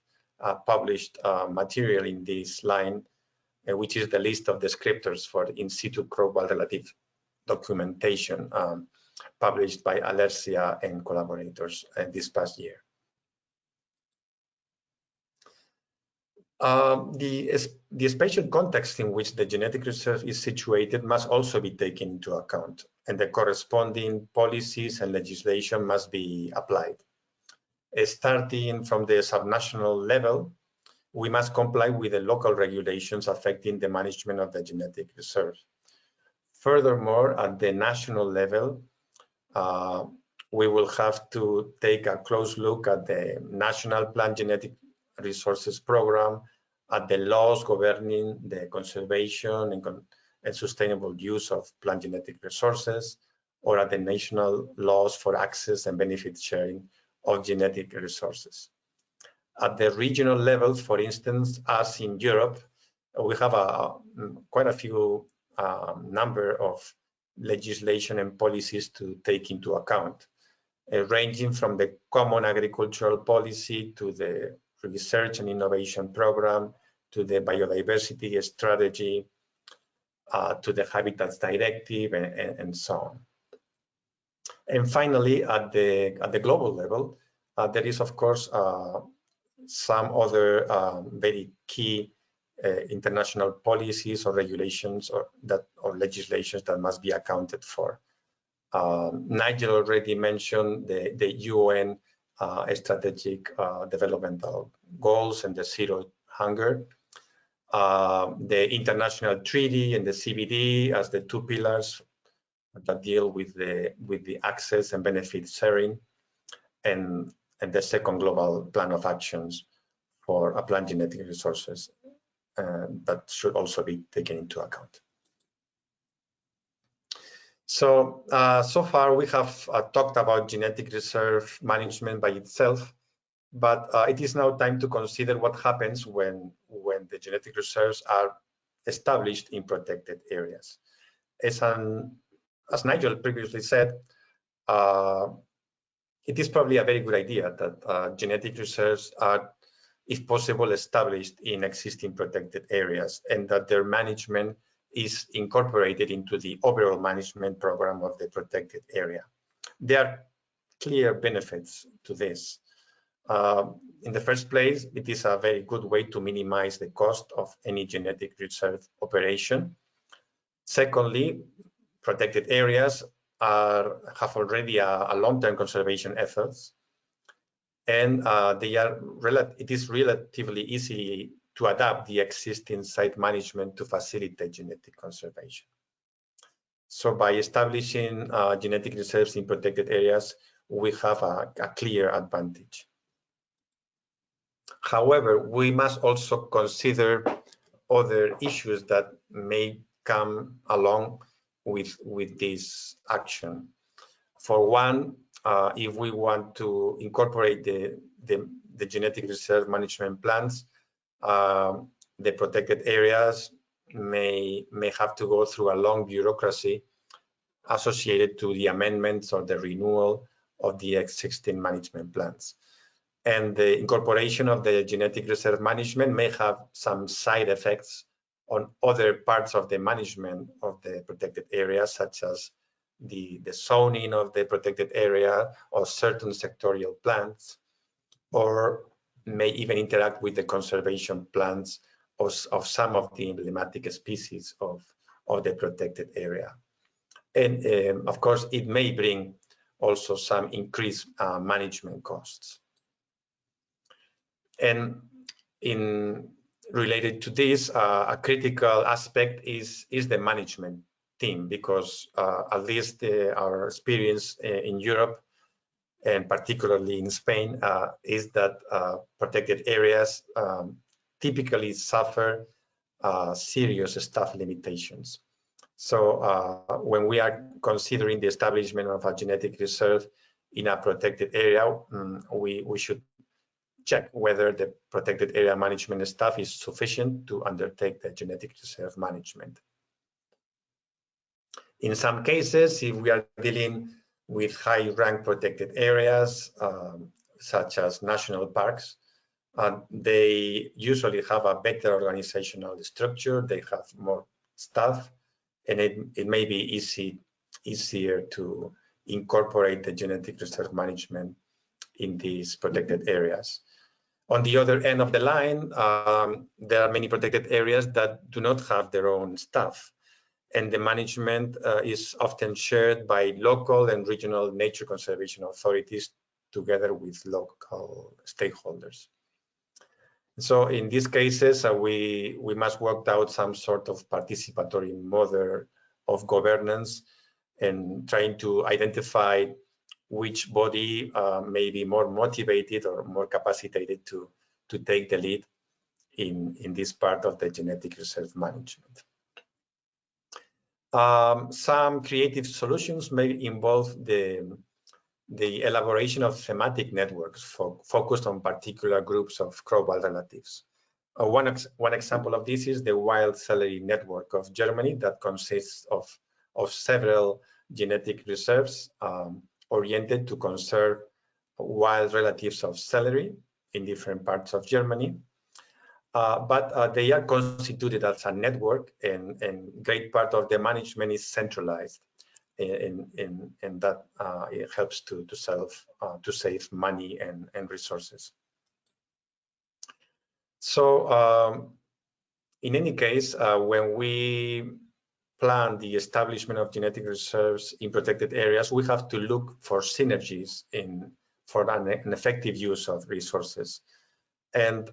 E: published material in this line, which is the list of descriptors for in-situ crop-wide relative documentation published by Alercia and collaborators this past year. The spatial context in which the genetic reserve is situated must also be taken into account, and the corresponding policies and legislation must be applied. Starting from the subnational level, we must comply with the local regulations affecting the management of the genetic reserve. Furthermore, at the national level, we will have to take a close look at the National Plant Genetic Resources Program, at the laws governing the conservation and sustainable use of plant genetic resources, or at the national laws for access and benefit sharing of genetic resources. At the regional level, for instance, as in Europe, we have quite a few number of legislation and policies to take into account, ranging from the Common Agricultural Policy to the Research and Innovation Program, to the Biodiversity Strategy, to the Habitats Directive, and so on. And finally, at the global level, there is, of course, some other very key international policies or regulations or legislations that must be accounted for. Nigel already mentioned the UN strategic developmental goals and the zero hunger, the international treaty and the CBD as the two pillars that deal with the access and benefit sharing, and the second global plan of actions for plant genetic resources that should also be taken into account. So, so far we have talked about genetic reserve management by itself, but it is now time to consider what happens when the genetic reserves are established in protected areas. As Nigel previously said, it is probably a very good idea that genetic reserves are, if possible, established in existing protected areas, and that their management is incorporated into the overall management program of the protected area. There are clear benefits to this. In the first place, it is a very good way to minimize the cost of any genetic reserve operation. Secondly, protected areas have already a long-term conservation efforts. and it is relatively easy to adapt the existing site management to facilitate genetic conservation. So by establishing genetic reserves in protected areas, we have a clear advantage. However, we must also consider other issues that may come along with this action. For one, if we want to incorporate the genetic reserve management plans, the protected areas may have to go through a long bureaucracy associated to the amendments or the renewal of the existing management plans. And the incorporation of the genetic reserve management may have some side effects on other parts of the management of the protected area, such as the zoning of the protected area or certain sectorial plans, or may even interact with the conservation plans of some of the emblematic species of the protected area. And of course, it may bring also some increased management costs. And related to this, a critical aspect is the management team, because at least our experience in Europe, and particularly in Spain, is that protected areas typically suffer serious staff limitations. So when we are considering the establishment of a genetic reserve in a protected area, we should check whether the protected area management staff is sufficient to undertake the genetic reserve management. In some cases, if we are dealing with high-rank protected areas, such as national parks, they usually have a better organizational structure, they have more staff, and it may be easier to incorporate the genetic reserve management in these protected areas. On the other end of the line, there are many protected areas that do not have their own staff, and the management is often shared by local and regional nature conservation authorities together with local stakeholders. So in these cases, we must work out some sort of participatory model of governance and trying to identify which body may be more motivated or more capacitated to take the lead in this part of the genetic reserve management. Some creative solutions may involve the elaboration of thematic networks focused on particular groups of crow wild relatives. One example of this is the wild celery network of Germany that consists of several genetic reserves oriented to conserve wild relatives of celery in different parts of Germany. But they are constituted as a network, and great part of the management is centralized, and that it helps to save money and resources. So in any case, when we plan the establishment of genetic reserves in protected areas, we have to look for synergies for an effective use of resources. And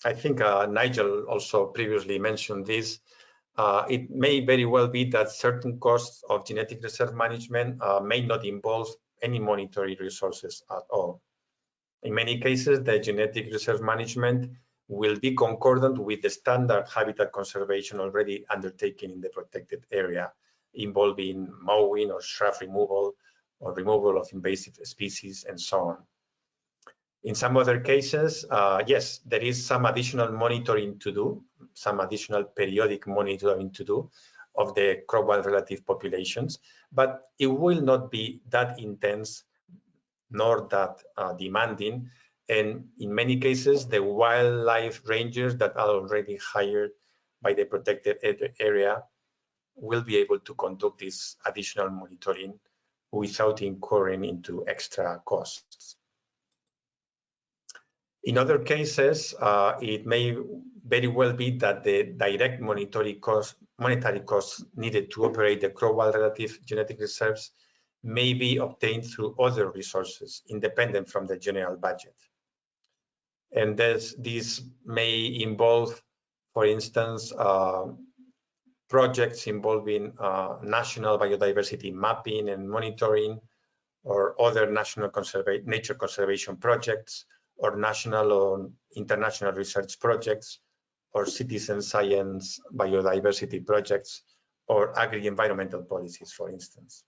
E: I think Nigel also previously mentioned this. It may very well be that certain costs of genetic reserve management may not involve any monetary resources at all. In many cases, the genetic reserve management will be concordant with the standard habitat conservation already undertaken in the protected area, involving mowing or shrub removal or removal of invasive species and so on. In some other cases, yes, there is some additional monitoring to do, some additional periodic monitoring to do of the crow wild relative populations, but it will not be that intense nor that demanding. And in many cases, the wildlife rangers that are already hired by the protected area will be able to conduct this additional monitoring without incurring into extra costs. In other cases, it may very well be that the direct monetary costs needed to operate the crow wild relative genetic reserves may be obtained through other resources independent from the general budget. And this may involve, for instance, projects involving national biodiversity mapping and monitoring, or other national nature conservation projects, or national or international research projects, or citizen science biodiversity projects, or agri-environmental policies, for instance.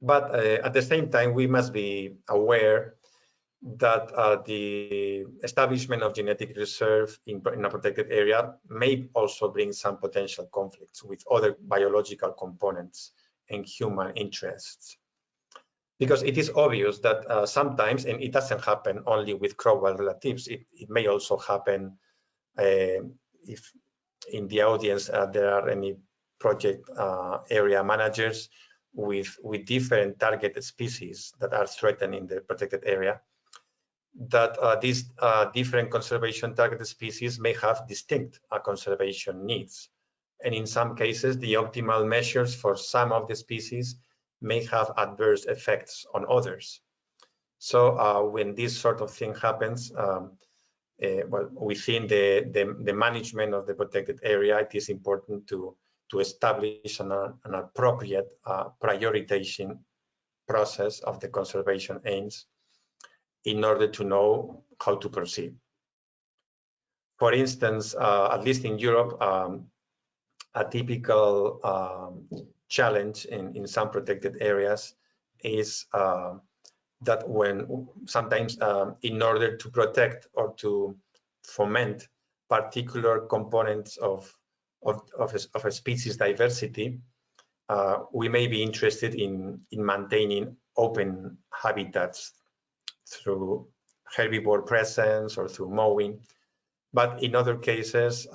E: But at the same time, we must be aware that the establishment of genetic reserve in a protected area may also bring some potential conflicts with other biological components and human interests. Because it is obvious that sometimes, and it doesn't happen only with crop wild relatives, it may also happen if in the audience there are any project area managers with different targeted species that are threatened in the protected area, that these different conservation targeted species may have distinct conservation needs. And in some cases, the optimal measures for some of the species may have adverse effects on others. So when this sort of thing happens, well, within the management of the protected area, it is important to establish an appropriate prioritization process of the conservation aims in order to know how to proceed. For instance, at least in Europe, a typical challenge in some protected areas is that when sometimes in order to protect or to foment particular components of a species diversity, we may be interested in maintaining open habitats through herbivore presence or through mowing. But in other cases,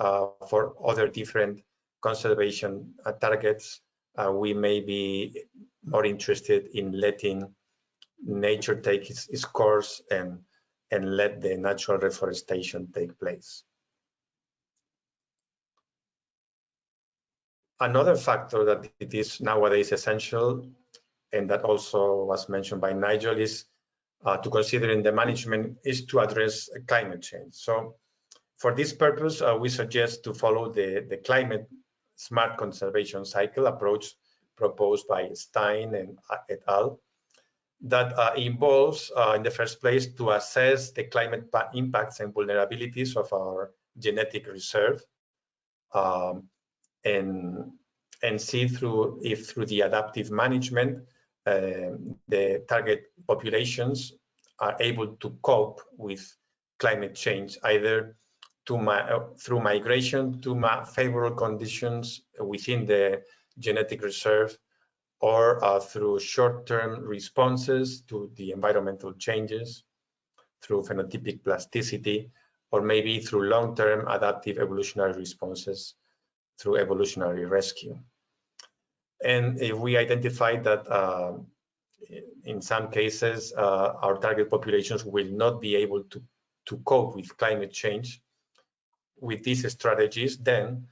E: for other different conservation targets, we may be more interested in letting nature take its course and let the natural reforestation take place. Another factor that it is nowadays essential, and that also was mentioned by Nigel, is to consider in the management is to address climate change. So for this purpose, we suggest to follow the climate smart conservation cycle approach proposed by Stein and et al. That involves, in the first place, to assess the climate impacts and vulnerabilities of our genetic reserve, and see if through the adaptive management, the target populations are able to cope with climate change, either through migration to favorable conditions within the genetic reserve, or through short-term responses to the environmental changes, through phenotypic plasticity, or maybe through long-term adaptive evolutionary responses through evolutionary rescue. And if we identify that in some cases our target populations will not be able to cope with climate change with these strategies, then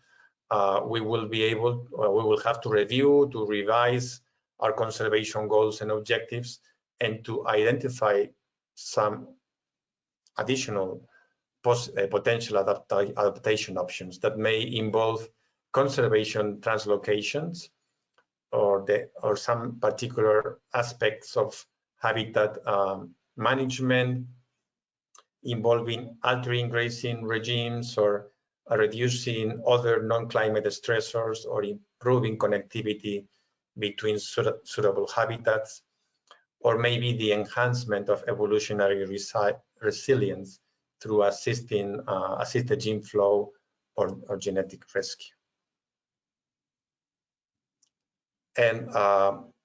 E: we will have to review, to revise our conservation goals and objectives, and to identify some additional potential adaptation options that may involve conservation translocations, or some particular aspects of habitat management involving altering grazing regimes, or reducing other non-climate stressors, or improving connectivity between suitable habitats, or maybe the enhancement of evolutionary resilience through assisted gene flow or genetic rescue. And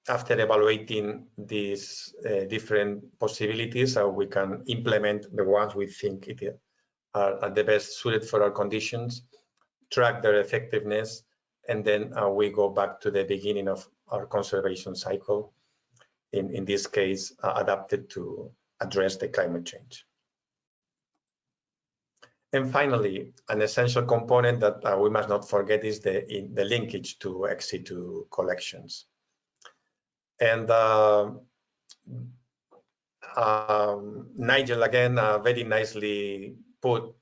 E: after evaluating these different possibilities, we can implement the ones we think are the best suited for our conditions, track their effectiveness, and then we go back to the beginning of our conservation cycle, in this case, adapted to address the climate change. And finally, an essential component that we must not forget is the linkage to in-situ collections. And Nigel again very nicely put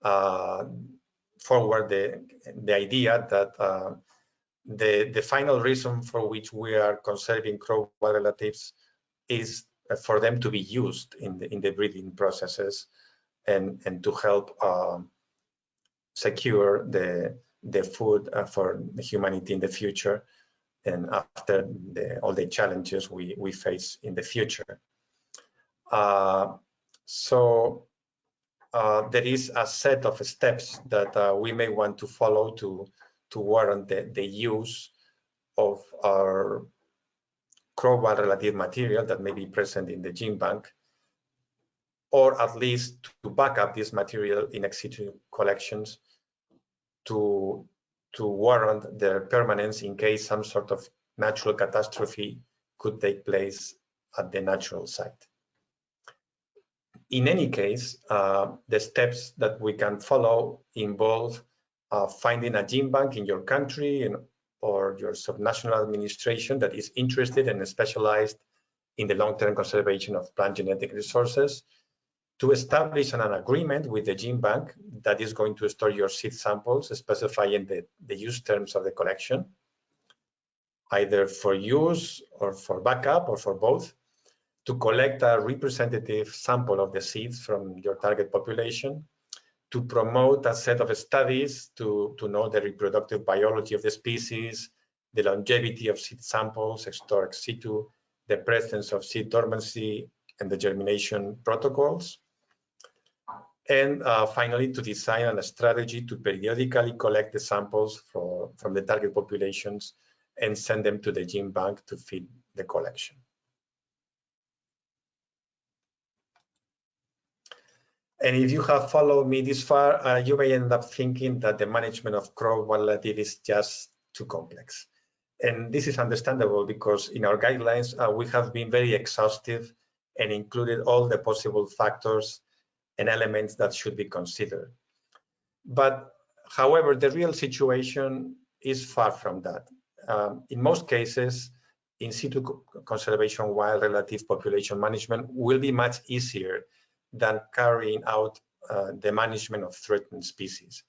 E: forward the idea that the final reason for which we are conserving crop wild relatives is for them to be used in the breeding processes and to help secure the food for humanity in the future and after all the challenges we face in the future. So there is a set of steps that we may want to follow to warrant the use of our crop wild relative material that may be present in the gene bank, or at least to back up this material in ex situ collections to warrant their permanence in case some sort of natural catastrophe could take place at the natural site. In any case, the steps that we can follow involve finding a gene bank in your country or your subnational administration that is interested and specialized in the long-term conservation of plant genetic resources, to establish an agreement with the gene bank that is going to store your seed samples, specifying the use terms of the collection, either for use or for backup or for both, to collect a representative sample of the seeds from your target population, to promote a set of studies to know the reproductive biology of the species, the longevity of seed samples stored ex situ, the presence of seed dormancy, and the germination protocols. And finally, to design a strategy to periodically collect the samples from the target populations and send them to the gene bank to feed the collection. And if you have followed me this far, you may end up thinking that the management of crop relative is just too complex. And this is understandable because in our guidelines, we have been very exhaustive and included all the possible factors and elements that should be considered. But however, the real situation is far from that. In most cases, in situ conservation wild relative population management will be much easier than carrying out the management of threatened species.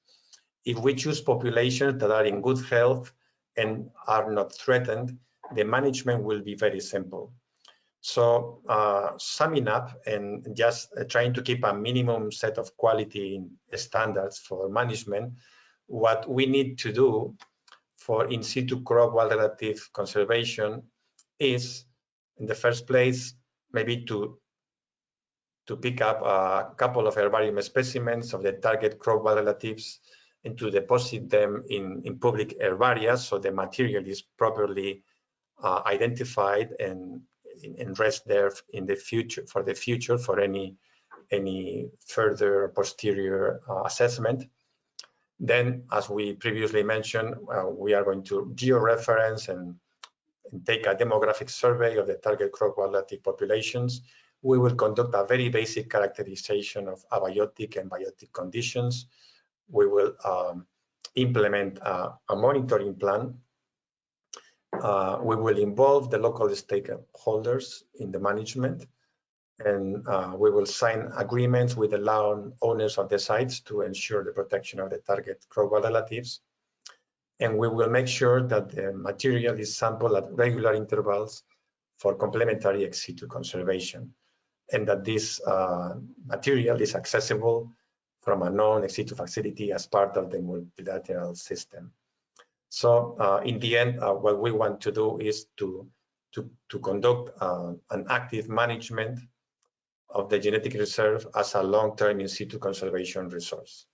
E: If we choose populations that are in good health and are not threatened, the management will be very simple. So summing up and just trying to keep a minimum set of quality standards for management, what we need to do for in situ crop wild relative conservation is, in the first place, maybe to pick up a couple of herbarium specimens of the target crop wild relatives and to deposit them in public herbaria so the material is properly identified and rest there in the future for any further posterior assessment. Then, as we previously mentioned, we are going to georeference and take a demographic survey of the target crop relative populations. We will conduct a very basic characterization of abiotic and biotic conditions. We will implement a monitoring plan. We will involve the local stakeholders in the management, and we will sign agreements with the land owners of the sites to ensure the protection of the target crop relatives. And we will make sure that the material is sampled at regular intervals for complementary ex situ conservation, and that this material is accessible from a known ex situ facility as part of the multilateral system. So in the end, what we want to do is to conduct an active management of the genetic reserve as a long-term in situ conservation resource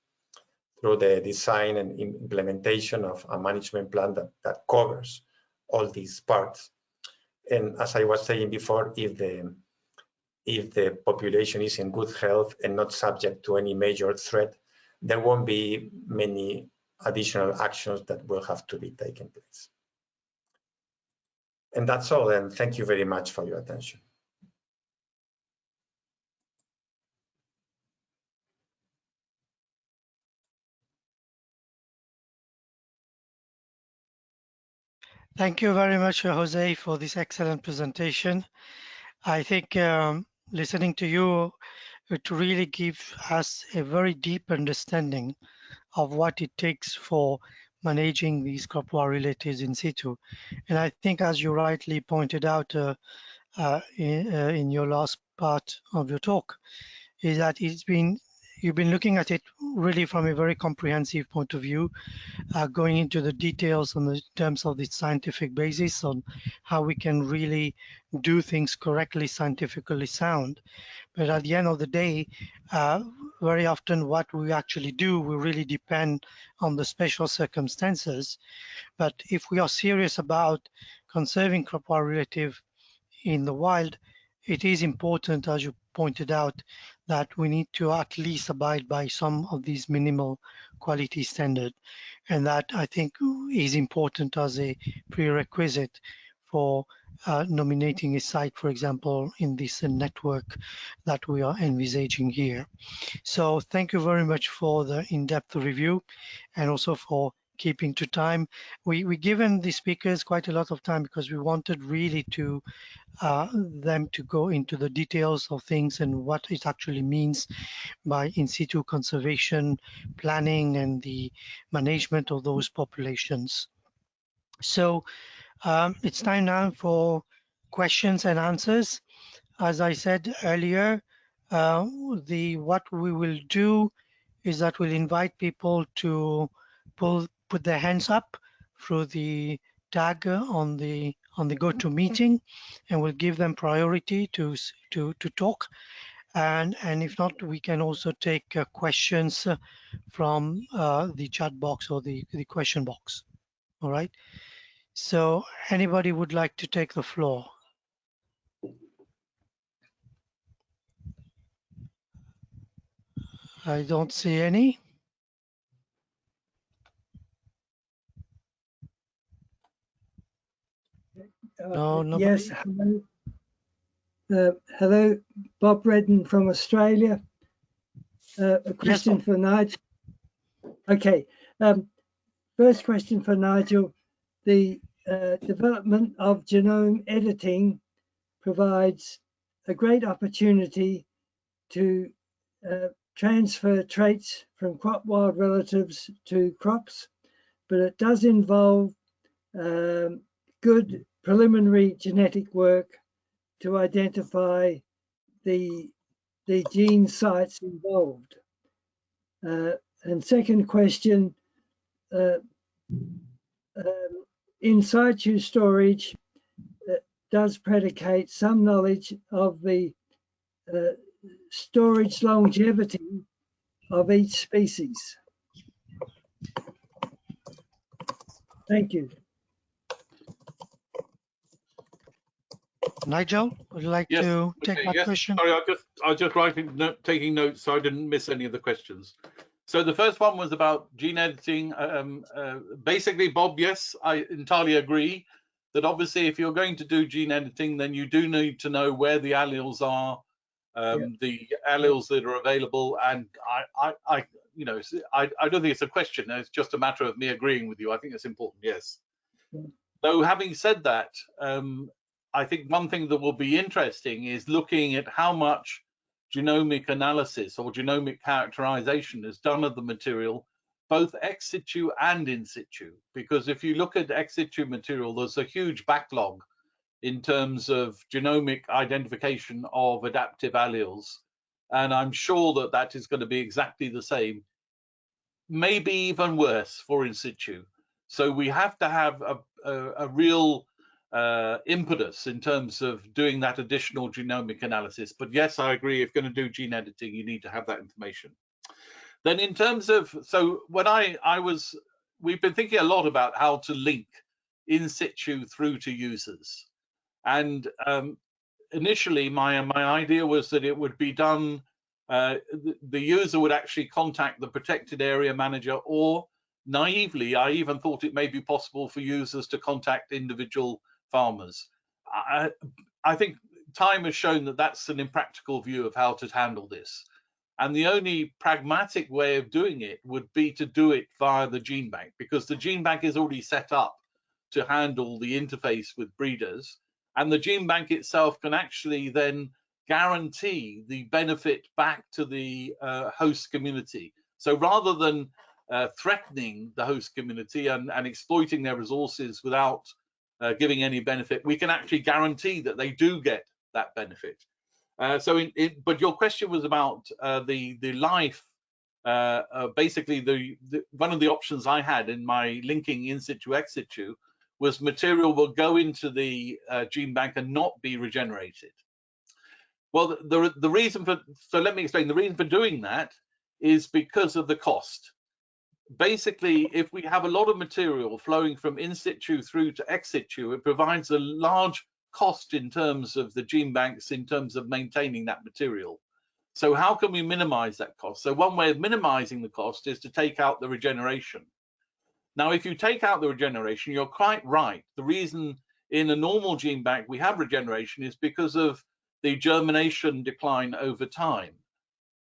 E: through the design and implementation of a management plan that covers all these parts. And as I was saying before, if the population is in good health and not subject to any major threat, there won't be many additional actions that will have to be taken place. And that's all, and thank you very much for your attention.
A: Thank you very much, Jose, for this excellent presentation. I think listening to you, it really gives us a very deep understanding of what it takes for managing these crop war relatives in situ. And I think, as you rightly pointed out in your last part of your talk, is that you've been looking at it really from a very comprehensive point of view, going into the details on the terms of the scientific basis on how we can really do things correctly, scientifically sound. But at the end of the day, very often what we actually do will really depend on the special circumstances. But if we are serious about conserving crop war relative in the wild, it is important, as you pointed out, that we need to at least abide by some of these minimal quality standards. And that I think is important as a prerequisite for nominating a site, for example, in this network that we are envisaging here. So thank you very much for the in-depth review and also for keeping to time. We given the speakers quite a lot of time because we wanted really to them to go into the details of things and what it actually means by in situ conservation planning and the management of those populations. So it's time now for questions and answers. As I said earlier, what we will do is that we'll invite people to put their hands up through the tag on the GoToMeeting, and we'll give them priority to talk. And if not, we can also take questions from the chat box or the question box. All right. So anybody would like to take the floor? I don't see any. No, nobody.
F: Yes, hello. Hello, Bob Redden from Australia. A question for Nigel. Okay, first question for Nigel. The development of genome editing provides a great opportunity to transfer traits from crop wild relatives to crops, but it does involve good preliminary genetic work to identify the gene sites involved. And second question, in situ storage does predicate some knowledge of the storage longevity of each species. Thank you.
A: Nigel, would you like to take that question?
D: Sorry, I was just taking notes so I didn't miss any of the questions. So the first one was about gene editing. Basically, Bob, yes, I entirely agree that obviously if you're going to do gene editing, then you do need to know where the alleles are, the alleles that are available. And I don't think it's a question. It's just a matter of me agreeing with you. I think it's important, yes. Though having said that, I think one thing that will be interesting is looking at how much genomic analysis or genomic characterization is done of the material, both ex situ and in situ. Because if you look at ex situ material, there's a huge backlog in terms of genomic identification of adaptive alleles. And I'm sure that that is going to be exactly the same, maybe even worse for in situ. So we have to have a real impetus in terms of doing that additional genomic analysis. But yes, I agree, if you're going to do gene editing, you need to have that information. Then in terms of, so when we've been thinking a lot about how to link in situ through to users. And initially my idea was that it would be done, the user would actually contact the protected area manager, or naively, I even thought it may be possible for users to contact individual farmers. I think time has shown that that's an impractical view of how to handle this. And the only pragmatic way of doing it would be to do it via the gene bank, because the gene bank is already set up to handle the interface with breeders, and the gene bank itself can actually then guarantee the benefit back to the host community. So rather than threatening the host community and exploiting their resources without giving any benefit, we can actually guarantee that they do get that benefit. But your question was about the life. Basically, one of the options I had in my linking in situ ex situ was material will go into the gene bank and not be regenerated. Well, the reason for, so let me explain, the reason for doing that is because of the cost. Basically, if we have a lot of material flowing from in situ through to ex situ, it provides a large cost in terms of the gene banks, in terms of maintaining that material. So how can we minimize that cost? So one way of minimizing the cost is to take out the regeneration. Now, if you take out the regeneration, you're quite right. The reason in a normal gene bank we have regeneration is because of the germination decline over time.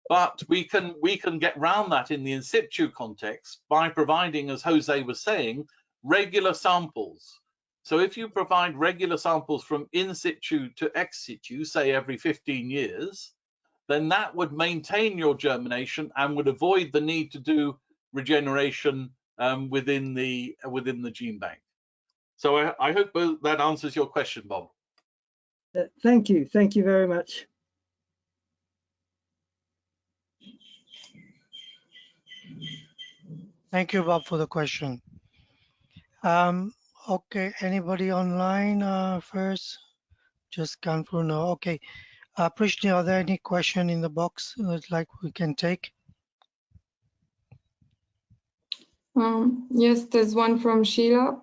D: But we can get around that in the in situ context by providing, as Jose was saying, regular samples. So if you provide regular samples from in situ to ex situ, say every 15 years, then that would maintain your germination and would avoid the need to do regeneration within the gene bank. So I hope that answers your question, Bob.
F: Thank you very much.
A: Thank you, Bob, for the question. Okay, anybody online first? Just scan through now. Okay, Prishni, are there any question in the box like we can take?
G: Yes, there's one from Sheila,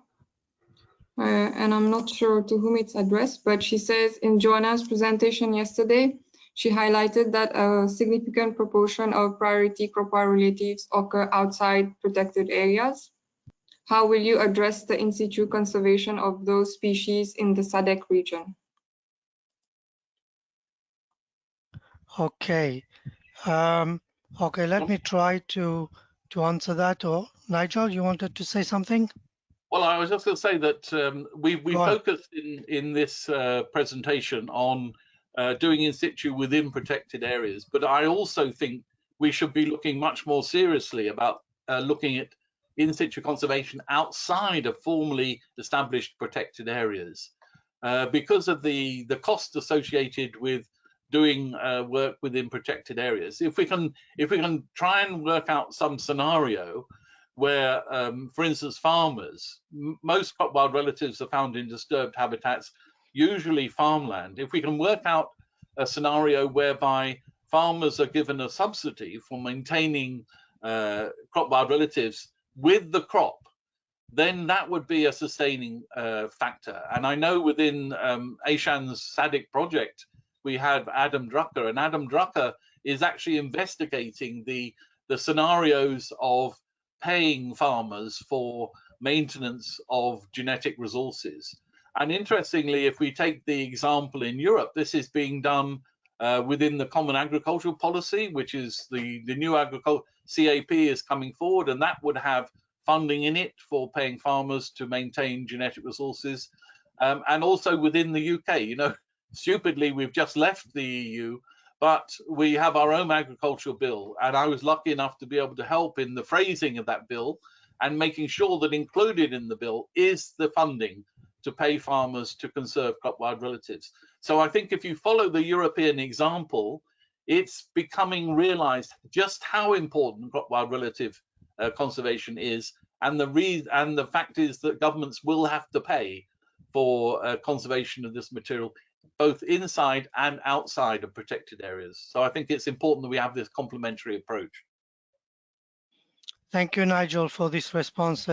G: and I'm not sure to whom it's addressed, but she says in Joanna's presentation yesterday, she highlighted that a significant proportion of priority crop wire relatives occur outside protected areas. How will you address the in situ conservation of those species in the SADC region?
A: Okay, okay, let me try to answer that. Or Nigel, you wanted to say something?
D: Well, I was just going to say that we focused in this presentation on doing in situ within protected areas, but I also think we should be looking much more seriously about looking at in situ conservation outside of formally established protected areas, because of the cost associated with doing work within protected areas. If we can try and work out some scenario where, for instance, farmers, most crop wild relatives are found in disturbed habitats, usually farmland. If we can work out a scenario whereby farmers are given a subsidy for maintaining crop wild relatives with the crop, then that would be a sustaining factor. And I know within Aishan's SADC project, we have Adam Drucker, and Adam Drucker is actually investigating the scenarios of paying farmers for maintenance of genetic resources. And interestingly, if we take the example in Europe, this is being done within the Common Agricultural Policy, which is the new agriculture CAP is coming forward, and that would have funding in it for paying farmers to maintain genetic resources. And also within the UK, you know, stupidly, we've just left the EU, but we have our own agricultural bill, and I was lucky enough to be able to help in the phrasing of that bill and making sure that included in the bill is the funding to pay farmers to conserve crop wild relatives. So I think if you follow the European example, it's becoming realized just how important crop wild relative conservation is, and the fact is that governments will have to pay for conservation of this material, both inside and outside of protected areas. So I think it's important that we have this complementary approach.
A: Thank you, Nigel, for this response.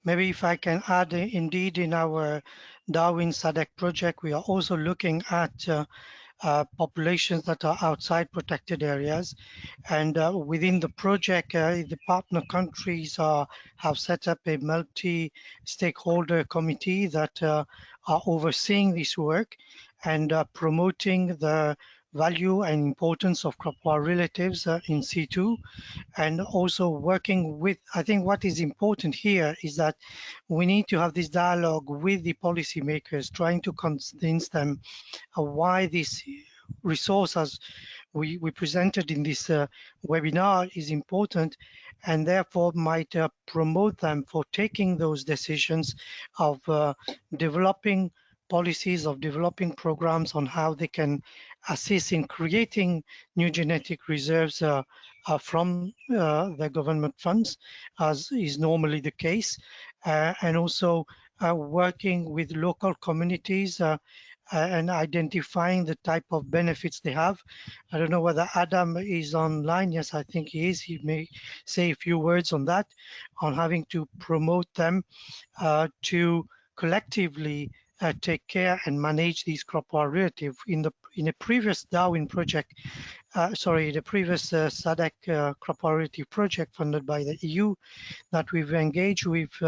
A: Maybe if I can add, indeed, in our Darwin SADC project, we are also looking at populations that are outside protected areas. And within the project, the partner countries have set up a multi-stakeholder committee that are overseeing this work. and promoting the value and importance of crop wild relatives in situ, and also working with, I think what is important here is that we need to have this dialogue with the policymakers, trying to convince them why this resource, as we presented in this webinar, is important, and therefore might promote them for taking those decisions of developing policies, of developing programs on how they can assist in creating new genetic reserves from the government funds, as is normally the case, and also working with local communities and identifying the type of benefits they have. I don't know whether Adam is online. Yes, I think he is. He may say a few words on that, on having to promote them to collectively take care and manage these crop wild relative. In a previous Darwin project, the previous SADC crop priority project funded by the EU that we've engaged, we've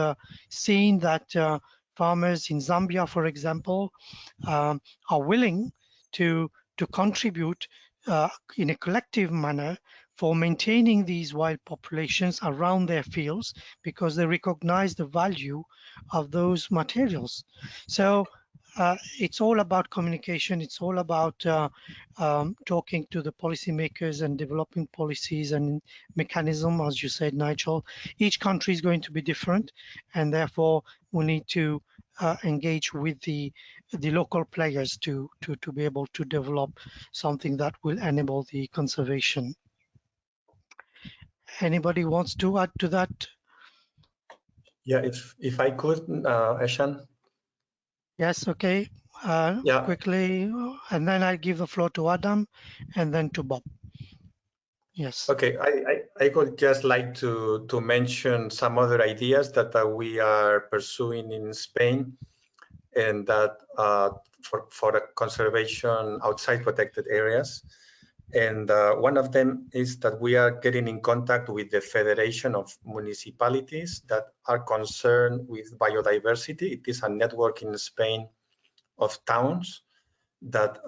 A: seen that farmers in Zambia, for example, are willing to contribute in a collective manner for maintaining these wild populations around their fields, because they recognize the value of those materials. So it's all about communication. It's all about talking to the policymakers and developing policies and mechanism, as you said, Nigel. Each country is going to be different, and therefore we need to engage with the local players to be able to develop something that will enable the conservation. Anybody wants to add to that?
E: Yeah, if I could, Eshan.
A: Yes, okay.
E: Yeah.
A: Quickly, and then I give the floor to Adam and then to Bob. Yes.
E: Okay, I would just like to mention some other ideas that we are pursuing in Spain, and that for the conservation outside protected areas. And one of them is that we are getting in contact with the Federation of Municipalities that are concerned with biodiversity. It is a network in Spain of towns that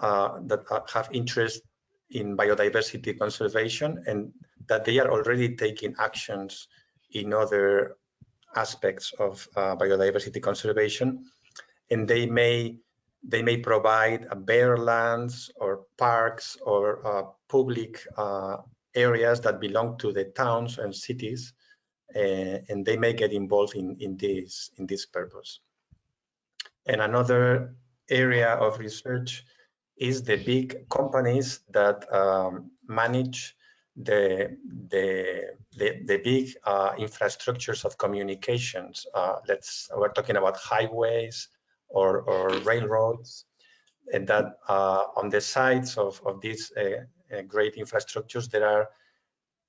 E: have interest in biodiversity conservation, and that they are already taking actions in other aspects of biodiversity conservation, and they may provide bare lands or parks or public areas that belong to the towns and cities, and they may get involved in this purpose. And another area of research is the big companies that manage the big infrastructures of communications. We're talking about highways or railroads, and that on the sides of these great infrastructures there are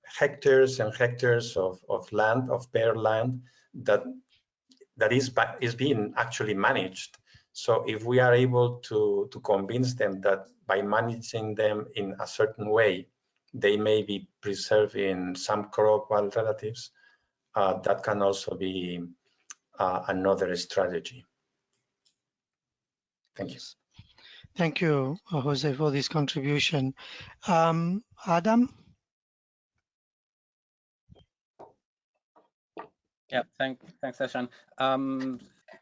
E: hectares and hectares of land, of bare land, that is being actually managed. So if we are able to convince them that by managing them in a certain way, they may be preserving some crop wild relatives, that can also be another strategy. Thank you.
A: Thank you, Jose, for this contribution. Adam?
H: Yeah, thanks, Eshan.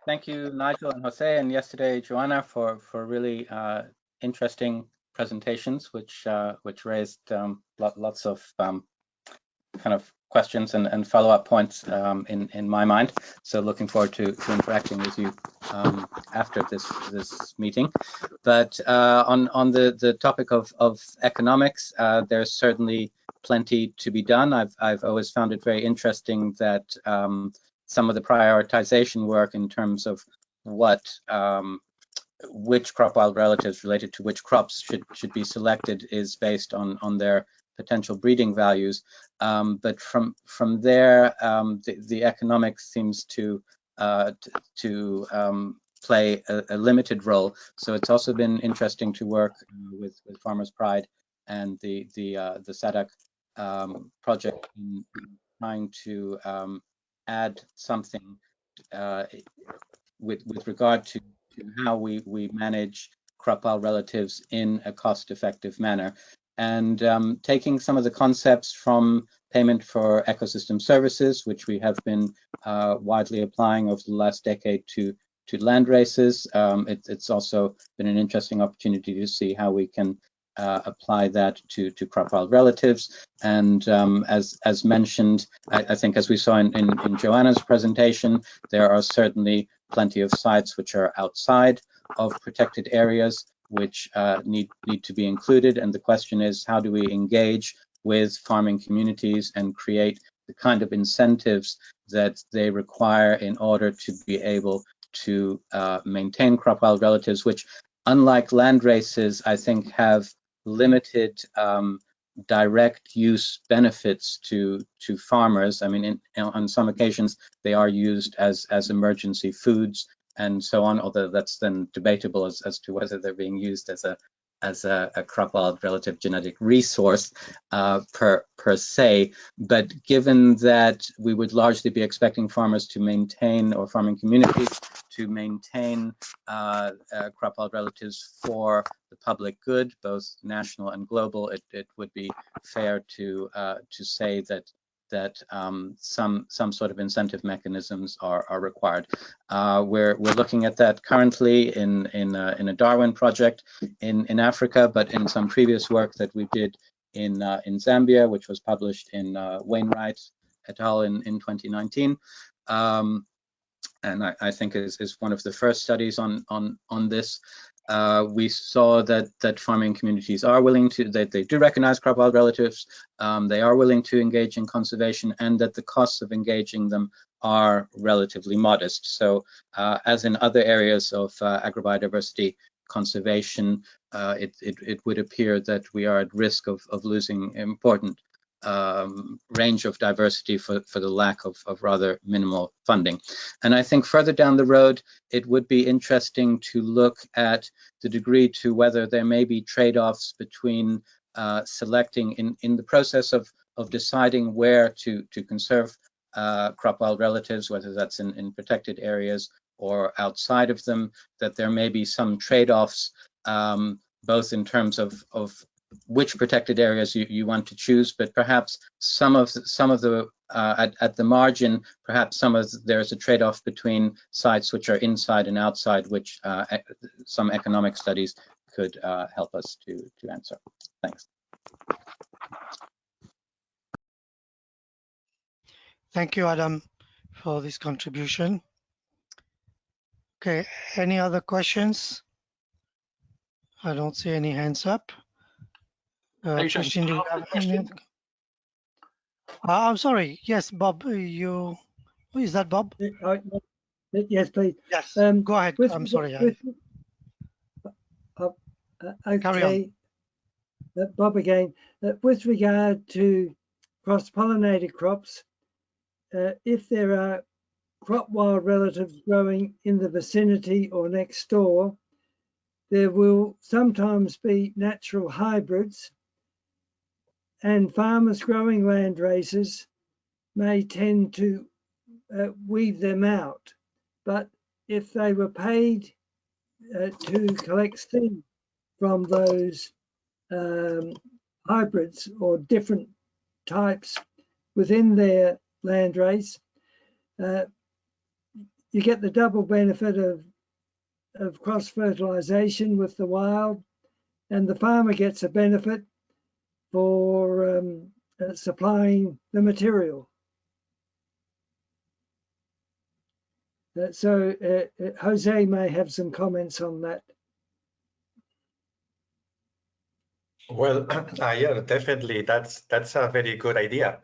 H: Thank you, Nigel and Jose, and yesterday, Joanna, for really interesting presentations, which raised lots of kind of questions and follow-up points in my mind. So looking forward to interacting with you after this meeting. But on the topic of economics, there's certainly plenty to be done. I've always found it very interesting that some of the prioritization work in terms of which crop wild relatives related to which crops should be selected is based on their potential breeding values, but from there the economics seems to play a limited role. So it's also been interesting to work with Farmers Pride and the SADC project in trying to add something with regard to how we manage crop wild relatives in a cost-effective manner. And taking some of the concepts from payment for ecosystem services, which we have been widely applying over the last decade to land races, it's also been an interesting opportunity to see how we can apply that to crop wild relatives. And as mentioned, I think as we saw in Joanna's presentation, there are certainly plenty of sites which are outside of protected areas which need to be included. And the question is, how do we engage with farming communities and create the kind of incentives that they require in order to be able to maintain crop wild relatives, which, unlike land races, I think have limited direct use benefits to farmers. I mean, on some occasions, they are used as emergency foods and so on, although that's then debatable as to whether they're being used as a crop wild relative genetic resource per se. But given that we would largely be expecting farmers to maintain, or farming communities to maintain crop wild relatives for the public good, both national and global, it would be fair to say that some sort of incentive mechanisms are required. We're looking at that currently in a Darwin project in Africa, but in some previous work that we did in Zambia, which was published in Wainwright et al. in 2019. And I think is one of the first studies on this. We saw that farming communities are willing to, that they do recognize crop wild relatives, they are willing to engage in conservation, and that the costs of engaging them are relatively modest. So as in other areas of agrobiodiversity conservation, it would appear that we are at risk of losing important range of diversity for the lack of rather minimal funding. And I think further down the road, it would be interesting to look at the degree to whether there may be trade-offs between selecting in the process of deciding where to conserve crop wild relatives, whether that's in protected areas or outside of them, that there may be some trade-offs both in terms of which protected areas you want to choose, but perhaps some of the at the margin, perhaps there's a trade-off between sites which are inside and outside, which some economic studies could help us to answer. Thanks.
A: Thank you, Adam, for this contribution. Okay, any other questions? I don't see any hands up. Christine, do you have any? I'm sorry. Yes, Bob, is that Bob?
F: Yes, please.
A: Yes, go ahead. I'm sorry.
F: Okay, Bob again. With regard to cross-pollinated crops, if there are crop wild relatives growing in the vicinity or next door, there will sometimes be natural hybrids, and farmers growing land races may tend to weed them out. But if they were paid to collect seed from those hybrids or different types within their land race, you get the double benefit of cross-fertilization with the wild, and the farmer gets a benefit for supplying the material. So Jose may have some comments on that.
E: Well, yeah, definitely. That's a very good idea.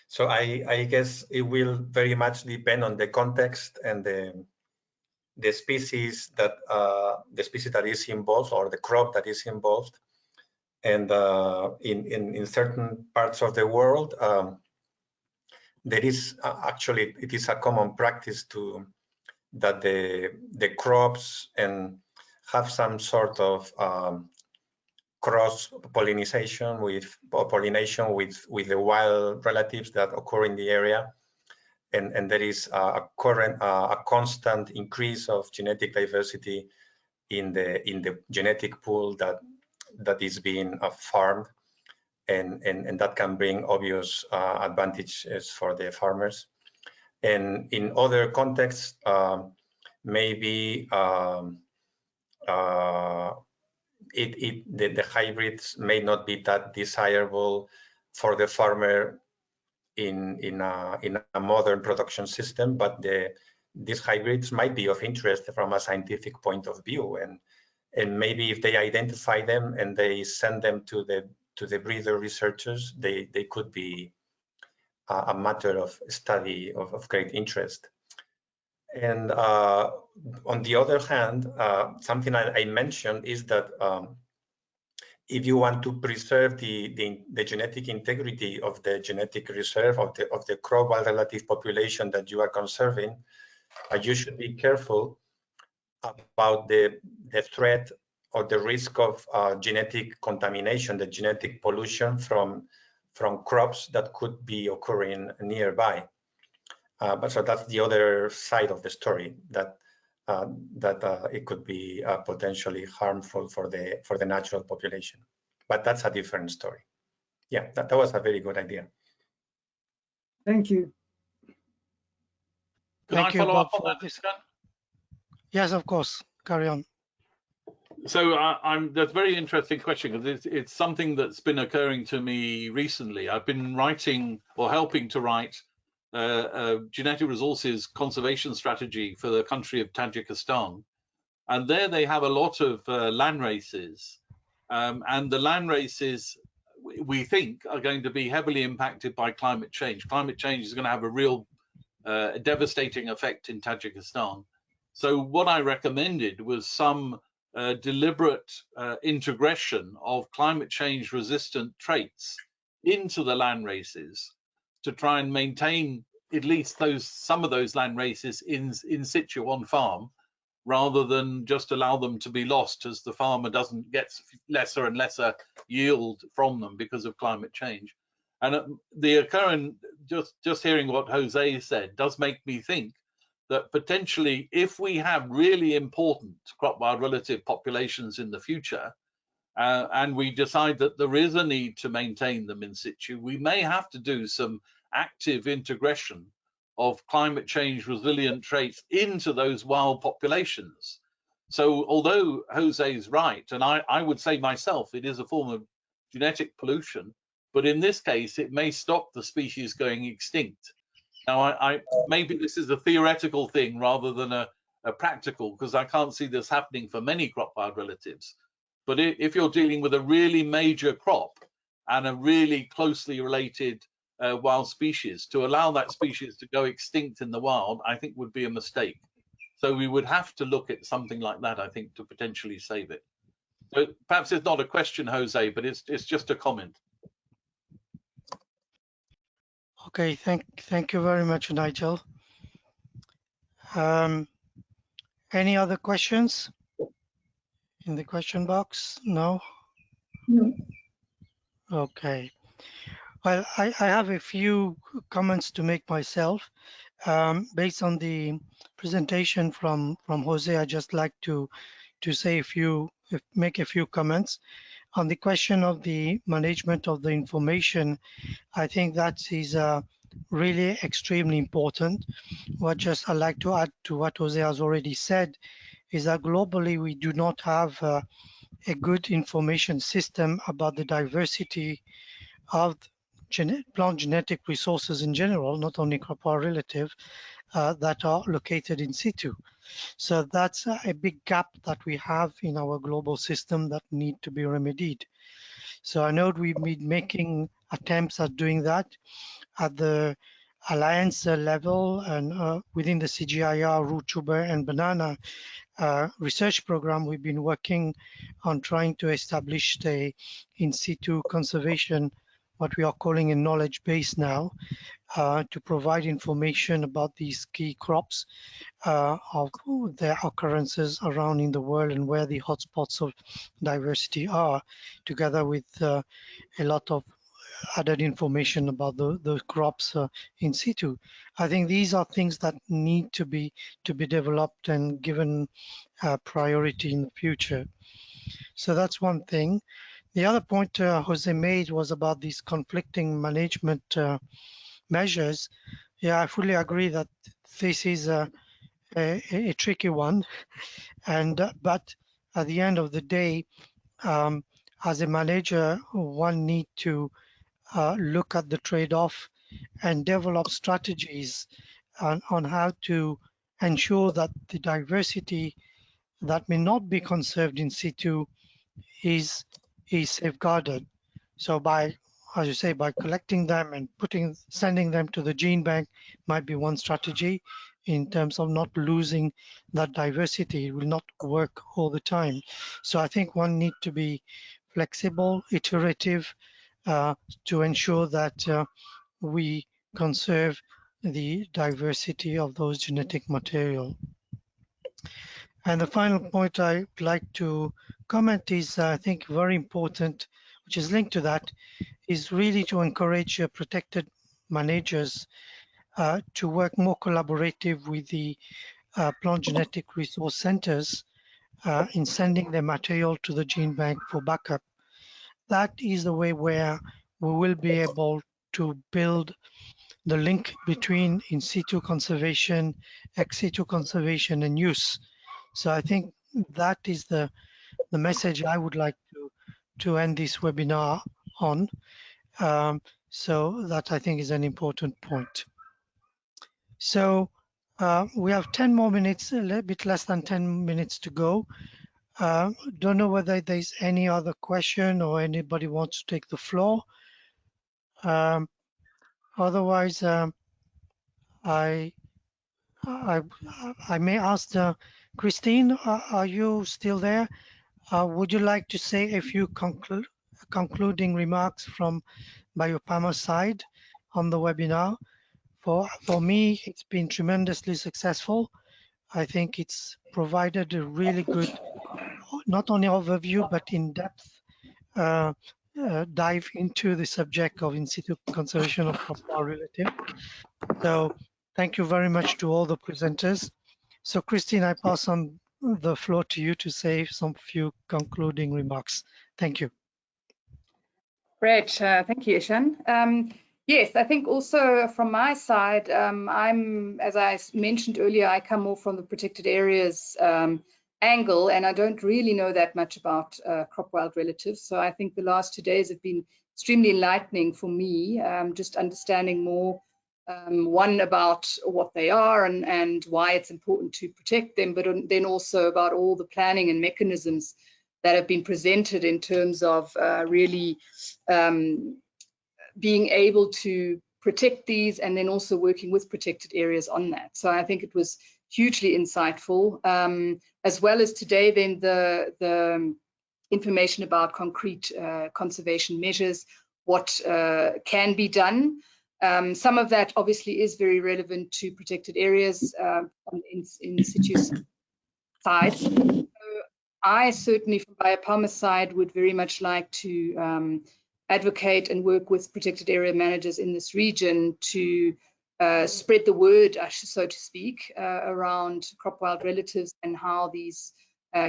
E: So I guess it will very much depend on the context and the species that is involved, or the crop that is involved. And in certain parts of the world, there is actually, it is a common practice that the crops and have some sort of cross pollination with the wild relatives that occur in the area, and there is a constant increase of genetic diversity in the genetic pool that is being farmed, and that can bring obvious advantages for the farmers. And in other contexts, maybe the hybrids may not be that desirable for the farmer in a modern production system, but these hybrids might be of interest from a scientific point of view, and maybe if they identify them and they send them to the breeder researchers, they could be a matter of study of great interest. And on the other hand, something I mentioned is that if you want to preserve the genetic integrity of the genetic reserve of the crop wild relative population that you are conserving, you should be careful about the threat or the risk of genetic contamination, the genetic pollution from crops that could be occurring nearby. But so that's the other side of the story, that it could be potentially harmful for the natural population. But that's a different story. Yeah, that was a very good idea.
F: Thank you.
A: Thank you, Bob, for
D: that,
A: this. Yes, of course. Carry on.
D: So that's a very interesting question, because it's something that's been occurring to me recently. I've been writing or helping to write a genetic resources conservation strategy for the country of Tajikistan, and there they have a lot of land races, and the land races we think are going to be heavily impacted by climate change. Climate change is going to have a real devastating effect in Tajikistan. So what I recommended was some deliberate integration of climate change resistant traits into the land races to try and maintain at least some of those land races in situ on farm, rather than just allow them to be lost as the farmer doesn't get lesser and lesser yield from them because of climate change. And the occurrence, just hearing what Jose said, does make me think that potentially if we have really important crop wild relative populations in the future, and we decide that there is a need to maintain them in situ, we may have to do some active integration of climate change resilient traits into those wild populations. So although Jose is right, and I would say myself, it is a form of genetic pollution, but in this case, it may stop the species going extinct. Now, maybe this is a theoretical thing rather than a practical, because I can't see this happening for many crop wild relatives. But if you're dealing with a really major crop and a really closely related wild species, to allow that species to go extinct in the wild, I think would be a mistake. So we would have to look at something like that, I think, to potentially save it. So perhaps it's not a question, Jose, but it's just a comment.
A: Okay, thank you very much, Nigel. Any other questions in the question box? No?
G: No.
A: Okay. Well, I have a few comments to make myself. Based on the presentation from Jose, I just like to say make a few comments on the question of the management of the information. I think that is really extremely important. What just I'd like to add to what Jose has already said is that globally we do not have a good information system about the diversity of plant genetic resources in general, not only crop wild relative, that are located in situ. So that's a big gap that we have in our global system that need to be remedied. So I know we've been making attempts at doing that at the alliance level and within the CGIAR, root tuber and banana research program. We've been working on trying to establish the in situ conservation, what we are calling a knowledge base now, to provide information about these key crops, of their occurrences around in the world and where the hotspots of diversity are, together with a lot of added information about the crops in situ. I think these are things that need to be developed and given priority in the future. So that's one thing. The other point Jose made was about these conflicting management measures. Yeah, I fully agree that this is a tricky one, and but at the end of the day, as a manager, one need to look at the trade-off and develop strategies on how to ensure that the diversity that may not be conserved in situ is safeguarded. So by, as you say, by collecting them and sending them to the gene bank might be one strategy in terms of not losing that diversity. It will not work all the time. So I think one need to be flexible, iterative, to ensure that we conserve the diversity of those genetic material. And the final point I'd like to comment is, I think, very important, which is linked to that, is really to encourage protected managers to work more collaborative with the plant genetic resource centers in sending their material to the gene bank for backup. That is the way where we will be able to build the link between in situ conservation, ex situ conservation, and use. So I think that is the message I would like to end this webinar on. So that I think is an important point. So we have 10 more minutes, a little bit less than 10 minutes to go. Don't know whether there's any other question or anybody wants to take the floor. Otherwise, I may ask Christine, are you still there? Would you like to say a few concluding remarks from Biopharma's side on the webinar? For me, it's been tremendously successful. I think it's provided a really good, not only overview, but in-depth dive into the subject of in-situ conservation of crop relative. So thank you very much to all the presenters. So Christine, I pass on the floor to you to say some few concluding remarks. Thank you.
B: Great, thank you, Ishan. Yes, I think also from my side, as I mentioned earlier, I come more from the protected areas angle, and I don't really know that much about crop wild relatives. So I think the last 2 days have been extremely enlightening for me, just understanding more, one about what they are and why it's important to protect them, but then also about all the planning and mechanisms that have been presented in terms of really being able to protect these and then also working with protected areas on that. So I think it was hugely insightful, as well as today then the information about concrete conservation measures, what can be done. Some of that obviously is very relevant to protected areas on in situ side. So I certainly from Biopharma's side would very much like to advocate and work with protected area managers in this region to spread the word, so to speak, around crop wild relatives and how these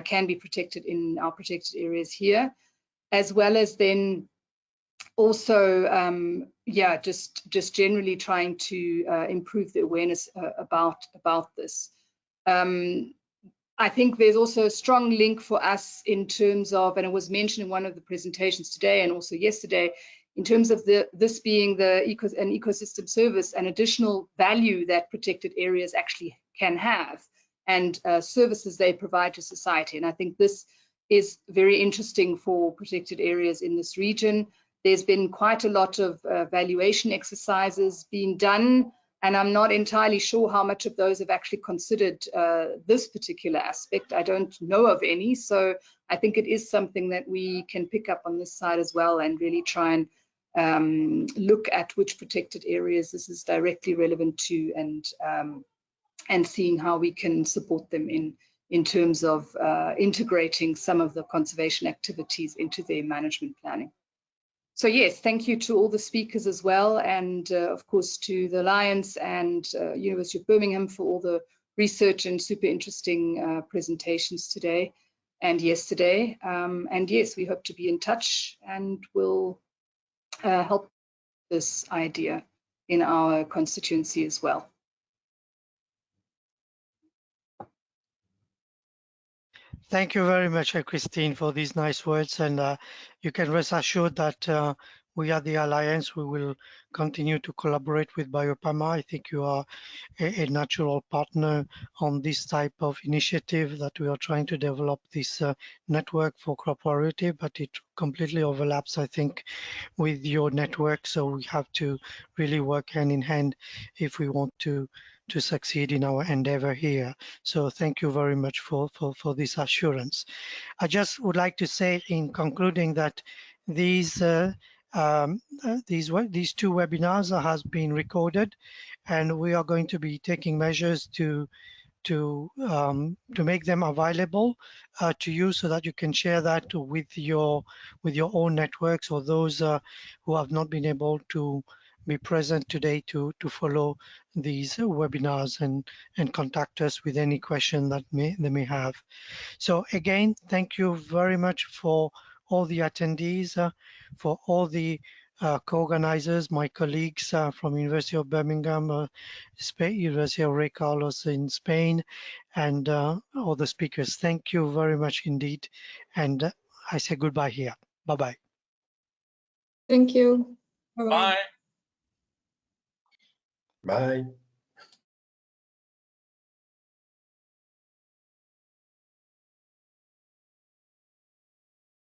B: can be protected in our protected areas here, as well as then also, yeah, just generally trying to improve the awareness about this. I think there's also a strong link for us in terms of, and it was mentioned in one of the presentations today and also yesterday, in terms of this being an ecosystem service, an additional value that protected areas actually can have, and services they provide to society. And I think this is very interesting for protected areas in this region. There's been quite a lot of valuation exercises being done, and I'm not entirely sure how much of those have actually considered this particular aspect. I don't know of any, so I think it is something that we can pick up on this side as well and really try and look at which protected areas this is directly relevant to, and seeing how we can support them in terms of integrating some of the conservation activities into their management planning. So yes, thank you to all the speakers as well, and of course to the Alliance and University of Birmingham for all the research and super interesting presentations today and yesterday. And yes, we hope to be in touch and will help this idea in our constituency as well.
A: Thank you very much, Christine, for these nice words. And you can rest assured that we at the Alliance, we will continue to collaborate with BioPharma. I think you are a natural partner on this type of initiative that we are trying to develop this network for crop priority, but it completely overlaps, I think, with your network. So we have to really work hand in hand if we want to succeed in our endeavor here. So thank you very much for this assurance. I just would like to say in concluding that these two webinars has been recorded, and we are going to be taking measures to make them available to you so that you can share that with your own networks or those who have not been able to be present today to follow these webinars and contact us with any question that they may have. So again, thank you very much for all the attendees, for all the co-organizers, my colleagues from University of Birmingham, University of Rey Carlos in Spain, and all the speakers. Thank you very much indeed. And I say goodbye here. Bye-bye.
G: Thank you. Bye-bye.
D: Bye.
E: Bye.